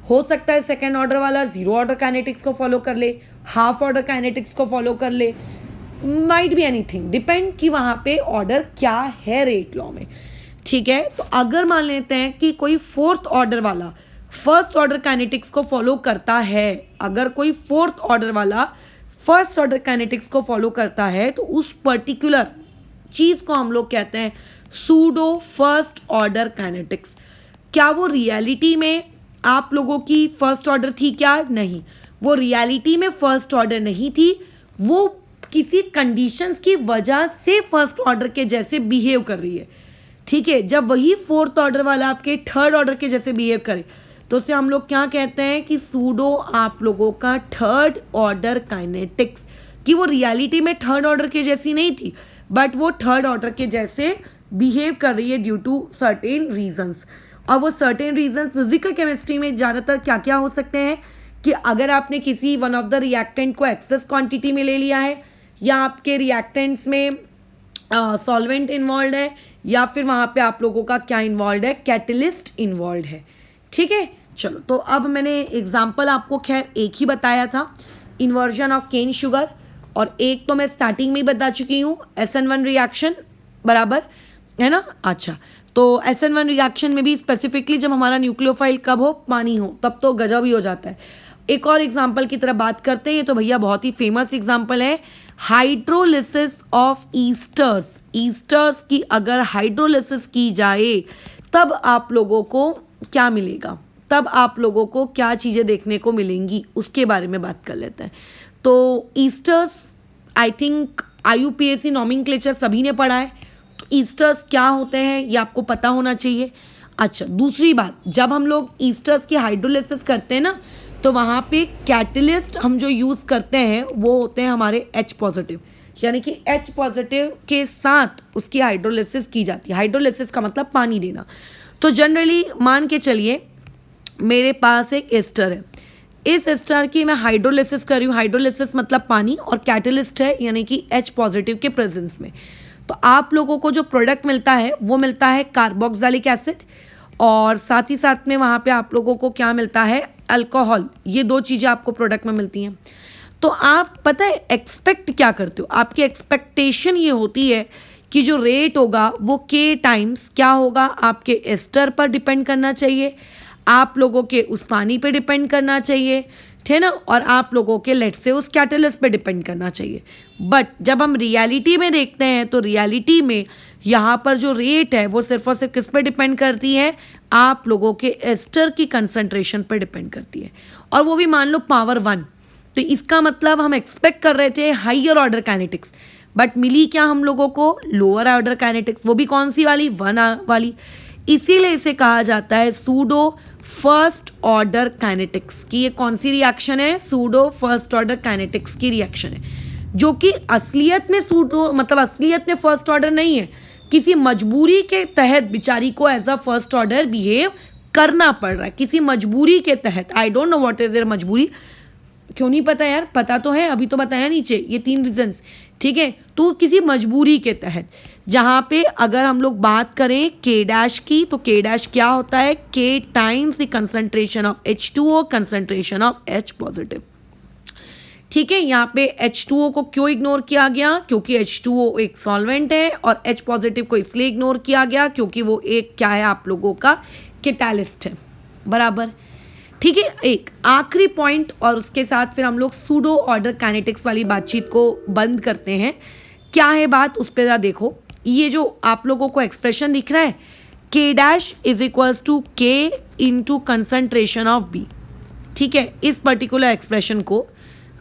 हो सकता है सेकंड ऑर्डर वाला जीरो ऑर्डर काइनेटिक्स को फॉलो कर ले, हाफ ऑर्डर काइनेटिक्स को फॉलो कर ले, माइट बी एनीथिंग, डिपेंड कि वहाँ पे ऑर्डर क्या है रेट लॉ में, ठीक है। तो अगर मान लेते हैं कि कोई फोर्थ ऑर्डर वाला फर्स्ट ऑर्डर काइनेटिक्स को फॉलो करता है, अगर कोई फोर्थ ऑर्डर वाला फर्स्ट ऑर्डर काइनेटिक्स को फॉलो करता है, तो उस पर्टिकुलर चीज़ को हम लोग कहते हैं सूडो फर्स्ट ऑर्डर काइनेटिक्स। क्या वो रियलिटी में आप लोगों की फर्स्ट ऑर्डर थी क्या? नहीं, वो रियलिटी में फर्स्ट ऑर्डर नहीं थी, वो किसी कंडीशंस की वजह से फर्स्ट ऑर्डर के जैसे बिहेव कर रही है। ठीक है, जब वही फोर्थ ऑर्डर वाला आपके थर्ड ऑर्डर के जैसे बिहेव करे तो उसे हम लोग क्या कहते हैं कि सूडो आप लोगों का थर्ड ऑर्डर काइनेटिक्स, कि वो रियलिटी में थर्ड ऑर्डर के जैसी नहीं थी बट वो थर्ड ऑर्डर के जैसे बिहेव कर रही है ड्यू टू सर्टेन रीजंस। और वो सर्टेन रीजंस फिजिकल केमिस्ट्री में ज़्यादातर क्या क्या हो सकते हैं कि अगर आपने किसी वन ऑफ द रिएक्टेंट को एक्सेस क्वांटिटी में ले लिया है, या आपके रिएक्टेंट्स में सॉल्वेंट इन्वॉल्व है, या फिर वहाँ पे आप लोगों का क्या इन्वॉल्व है, कैटलिस्ट इन्वॉल्व है। ठीक है, चलो तो अब मैंने एग्जाम्पल आपको खैर एक ही बताया था, इन्वर्जन ऑफ केन शुगर, और एक तो मैं स्टार्टिंग में ही बता चुकी हूँ SN1 रिएक्शन, बराबर है ना। अच्छा, तो SN1 रिएक्शन में भी स्पेसिफिकली जब हमारा न्यूक्लियोफाइल कब हो, पानी हो, तब तो गजब ही हो जाता है। एक और एग्जाम्पल की तरफ बात करते हैं, ये तो भैया बहुत ही फेमस एग्जाम्पल है, हाइड्रोलिसिस ऑफ ईस्टर्स। ईस्टर्स की अगर हाइड्रोलिसिस की जाए तब आप लोगों को क्या मिलेगा, तब आप लोगों को क्या चीज़ें देखने को मिलेंगी, उसके बारे में बात कर लेते हैं। तो esters I think IUPAC nomenclature सभी ने पढ़ा है, तो ईस्टर्स क्या होते हैं ये आपको पता होना चाहिए। अच्छा, दूसरी बात, जब हम लोग ईस्टर्स की हाइड्रोलिसिस करते हैं ना, तो वहाँ पे कैटलिस्ट हम जो यूज़ करते हैं वो होते हैं हमारे H पॉजिटिव, यानी कि H पॉजिटिव के साथ उसकी हाइड्रोलिसिस की जाती है। हाइड्रोलिसिस का मतलब पानी देना। तो जनरली मान के चलिए मेरे पास एक एस्टर है, इस एस्टर की मैं हाइड्रोलिसिस कर रही हूँ, हाइड्रोलिसिस मतलब पानी, और कैटलिस्ट है यानी कि H पॉजिटिव के प्रेजेंस में। तो आप लोगों को जो प्रोडक्ट मिलता है वो मिलता है कार्बोक्सिलिक एसिड, और साथ ही साथ में वहाँ पे आप लोगों को क्या मिलता है, अल्कोहल। ये दो चीज़ें आपको प्रोडक्ट में मिलती हैं। तो आप पता है एक्सपेक्ट क्या करते हो, आपकी एक्सपेक्टेशन ये होती है कि जो रेट होगा वो K टाइम्स क्या होगा, आपके एस्टर पर डिपेंड करना चाहिए, आप लोगों के उस पानी पे डिपेंड करना चाहिए, ठीक है ना, और आप लोगों के लेट से उस कैटलिस्ट पे डिपेंड करना चाहिए। बट जब हम रियलिटी में देखते हैं तो रियलिटी में यहाँ पर जो रेट है वो सिर्फ और सिर्फ किस पे डिपेंड करती है, आप लोगों के एस्टर की कंसंट्रेशन पर डिपेंड करती है, और वो भी मान लो पावर 1। तो इसका मतलब हम एक्सपेक्ट कर रहे थे हाइयर ऑर्डर काइनेटिक्स, बट मिली क्या हम लोगों को, लोअर ऑर्डर काइनेटिक्स, वो भी कौन सी वाली, 1 वाली। इसीलिए इसे कहा जाता है सूडो फर्स्ट ऑर्डर काइनेटिक्स की। ये कौन सी रिएक्शन है, सूडो फर्स्ट ऑर्डर काइनेटिक्स की रिएक्शन है, जो कि असलियत में सूडो मतलब असलियत में फर्स्ट ऑर्डर नहीं है, किसी मजबूरी के तहत बेचारी को as a first order behave करना पड़ रहा है, किसी मजबूरी के तहत। I don't know what is there मजबूरी, क्यों नहीं पता यार, पता तो है, अभी तो बताया नीचे ये 3 रीजंस। ठीक है, तो किसी मजबूरी के तहत, जहाँ पे अगर हम लोग बात करें K' की, तो K' क्या होता है, K times the concentration of H2O, concentration of H positive. ठीक है, यहाँ पे H2O को क्यों इग्नोर किया गया, क्योंकि H2O एक सॉल्वेंट है, और H पॉजिटिव को इसलिए इग्नोर किया गया क्योंकि वो एक क्या है, आप लोगों का कैटालिस्ट है, बराबर। ठीक है, एक आखिरी पॉइंट, और उसके साथ फिर हम लोग सूडो ऑर्डर काइनेटिक्स वाली बातचीत को बंद करते हैं। क्या है बात, उस पर देखो, ये जो आप लोगों को एक्सप्रेशन दिख रहा है, K' is equals to K into concentration of B। ठीक है, इस पर्टिकुलर एक्सप्रेशन को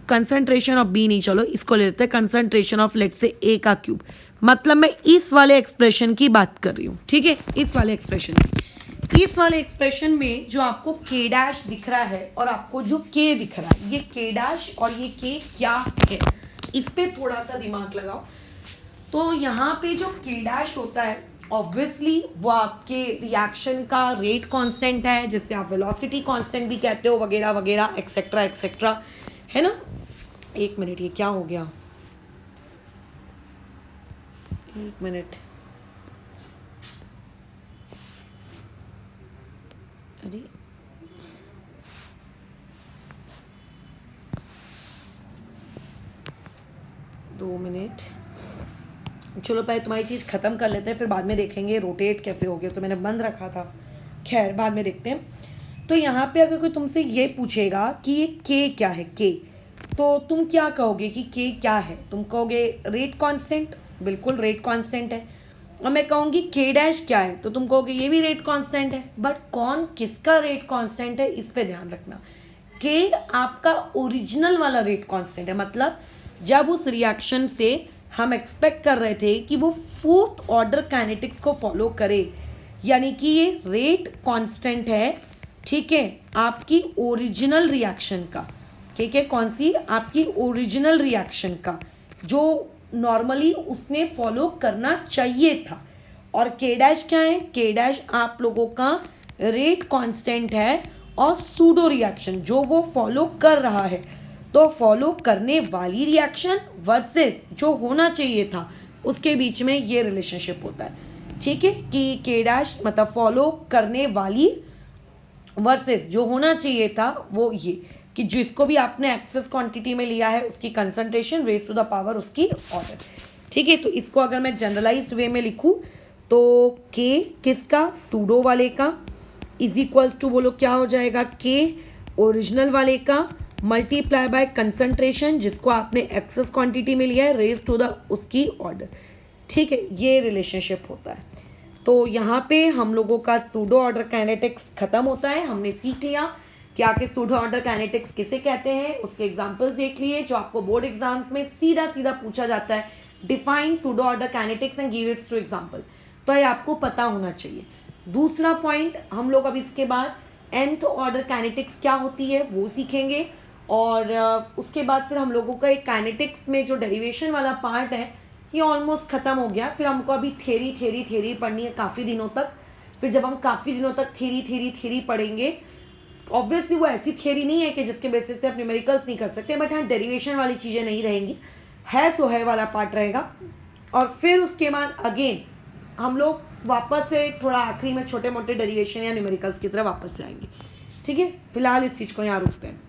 कंसंट्रेशन ऑफ B नहीं, चलो इसको ले लेते हैं concentration of let say A का क्यूब, मतलब मैं इस वाले एक्सप्रेशन की बात कर रही हूँ। ठीक है, इस वाले एक्सप्रेशन की, इस वाले एक्सप्रेशन में जो आपको K' दिख रहा है और आपको जो K दिख रहा है, ये K' और ये K क्या है, इस पे थोड़ा सा दिमाग लगाओ। तो यहाँ पे जो K' होता है ऑब्वियसली वो आपके रिएक्शन का रेट कांस्टेंट है, जिससे आप वेलोसिटी कांस्टेंट भी कहते हो, वगैरह वगैरह एक्सेट्रा एक्सेट्रा, है ना। एक मिनट, ये क्या हो गया, एक मिनट, अरे दो मिनट, चलो पहले तुम्हारी चीज़ ख़त्म कर लेते हैं, फिर बाद में देखेंगे रोटेट कैसे हो गया, तो मैंने बंद रखा था, खैर बाद में देखते हैं। तो यहाँ पे अगर कोई तुमसे ये पूछेगा कि ये K क्या है, K, तो तुम क्या कहोगे कि K क्या है, तुम कहोगे रेट कांस्टेंट, बिल्कुल रेट कांस्टेंट है। और मैं कहूँगी के डैश क्या है, तो तुम कहोगे ये भी रेट कांस्टेंट है, बट कौन किसका रेट कांस्टेंट है इस पे ध्यान रखना। के आपका ओरिजिनल वाला रेट कांस्टेंट है, मतलब जब उस रिएक्शन से हम एक्सपेक्ट कर रहे थे कि वो फोर्थ ऑर्डर काइनेटिक्स को फॉलो करे, यानी कि ये रेट कांस्टेंट है, ठीक है, आपकी ओरिजिनल रिएक्शन का। ठीक है, कौन सी? आपकी ओरिजिनल रिएक्शन का, जो नॉर्मली उसने फॉलो करना चाहिए था। और के डैश क्या है? के डैश आप लोगों का रेट कांस्टेंट है और सूडो रिएक्शन जो वो फॉलो कर रहा है, तो फॉलो करने वाली रिएक्शन वर्सेस जो होना चाहिए था उसके बीच में ये रिलेशनशिप होता है। ठीक है, कि के डैश मतलब फॉलो करने वाली वर्सेस जो होना चाहिए था वो ये, कि जिसको भी आपने एक्सेस क्वांटिटी में लिया है उसकी concentration raise to the power उसकी ऑर्डर। ठीक है, तो इसको अगर मैं जनरलाइज्ड वे में लिखूं तो के किसका? सूडो वाले का इज इक्वल्स टू, बोलो क्या हो जाएगा? के ओरिजिनल वाले का मल्टीप्लाई बाय कंसंट्रेशन जिसको आपने एक्सेस क्वांटिटी में लिया है रेज टू द उसकी ऑर्डर। ठीक है, ये रिलेशनशिप होता है। तो यहाँ पे हम लोगों का सूडो ऑर्डर काइनेटिक्स खत्म होता है। हमने सीख लिया कि आखिर सूडो ऑर्डर काइनेटिक्स किसे कहते हैं, उसके एग्जांपल्स देख लिए जो आपको बोर्ड एग्जाम्स में सीधा सीधा पूछा जाता है। Define pseudo order kinetics and give its two example, तो ये आपको पता होना चाहिए। दूसरा पॉइंट हम लोग अब इसके बाद nth ऑर्डर काइनेटिक्स क्या होती है वो सीखेंगे, और उसके बाद फिर हम लोगों का एक काइनेटिक्स में जो डेरिवेशन वाला पार्ट है ये ऑलमोस्ट ख़त्म हो गया। फिर हमको अभी थ्योरी पढ़नी है काफ़ी दिनों तक। फिर जब हम काफ़ी दिनों तक थ्योरी पढ़ेंगे, ऑब्वियसली वो ऐसी थ्योरी नहीं है कि जिसके बेसिस पे आप न्यूमेरिकल्स नहीं कर सकते, बट हाँ डेरिवेशन वाली चीज़ें नहीं रहेंगी, है सो है वाला पार्ट रहेगा। और फिर उसके बाद अगेन हम लोग वापस से थोड़ा आखिरी में छोटे मोटे डेरिवेशन या न्यूमेरिकल्स की तरफ वापस से आएंगे। ठीक है, फिलहाल इस चीज़ को यहाँ रुकते हैं।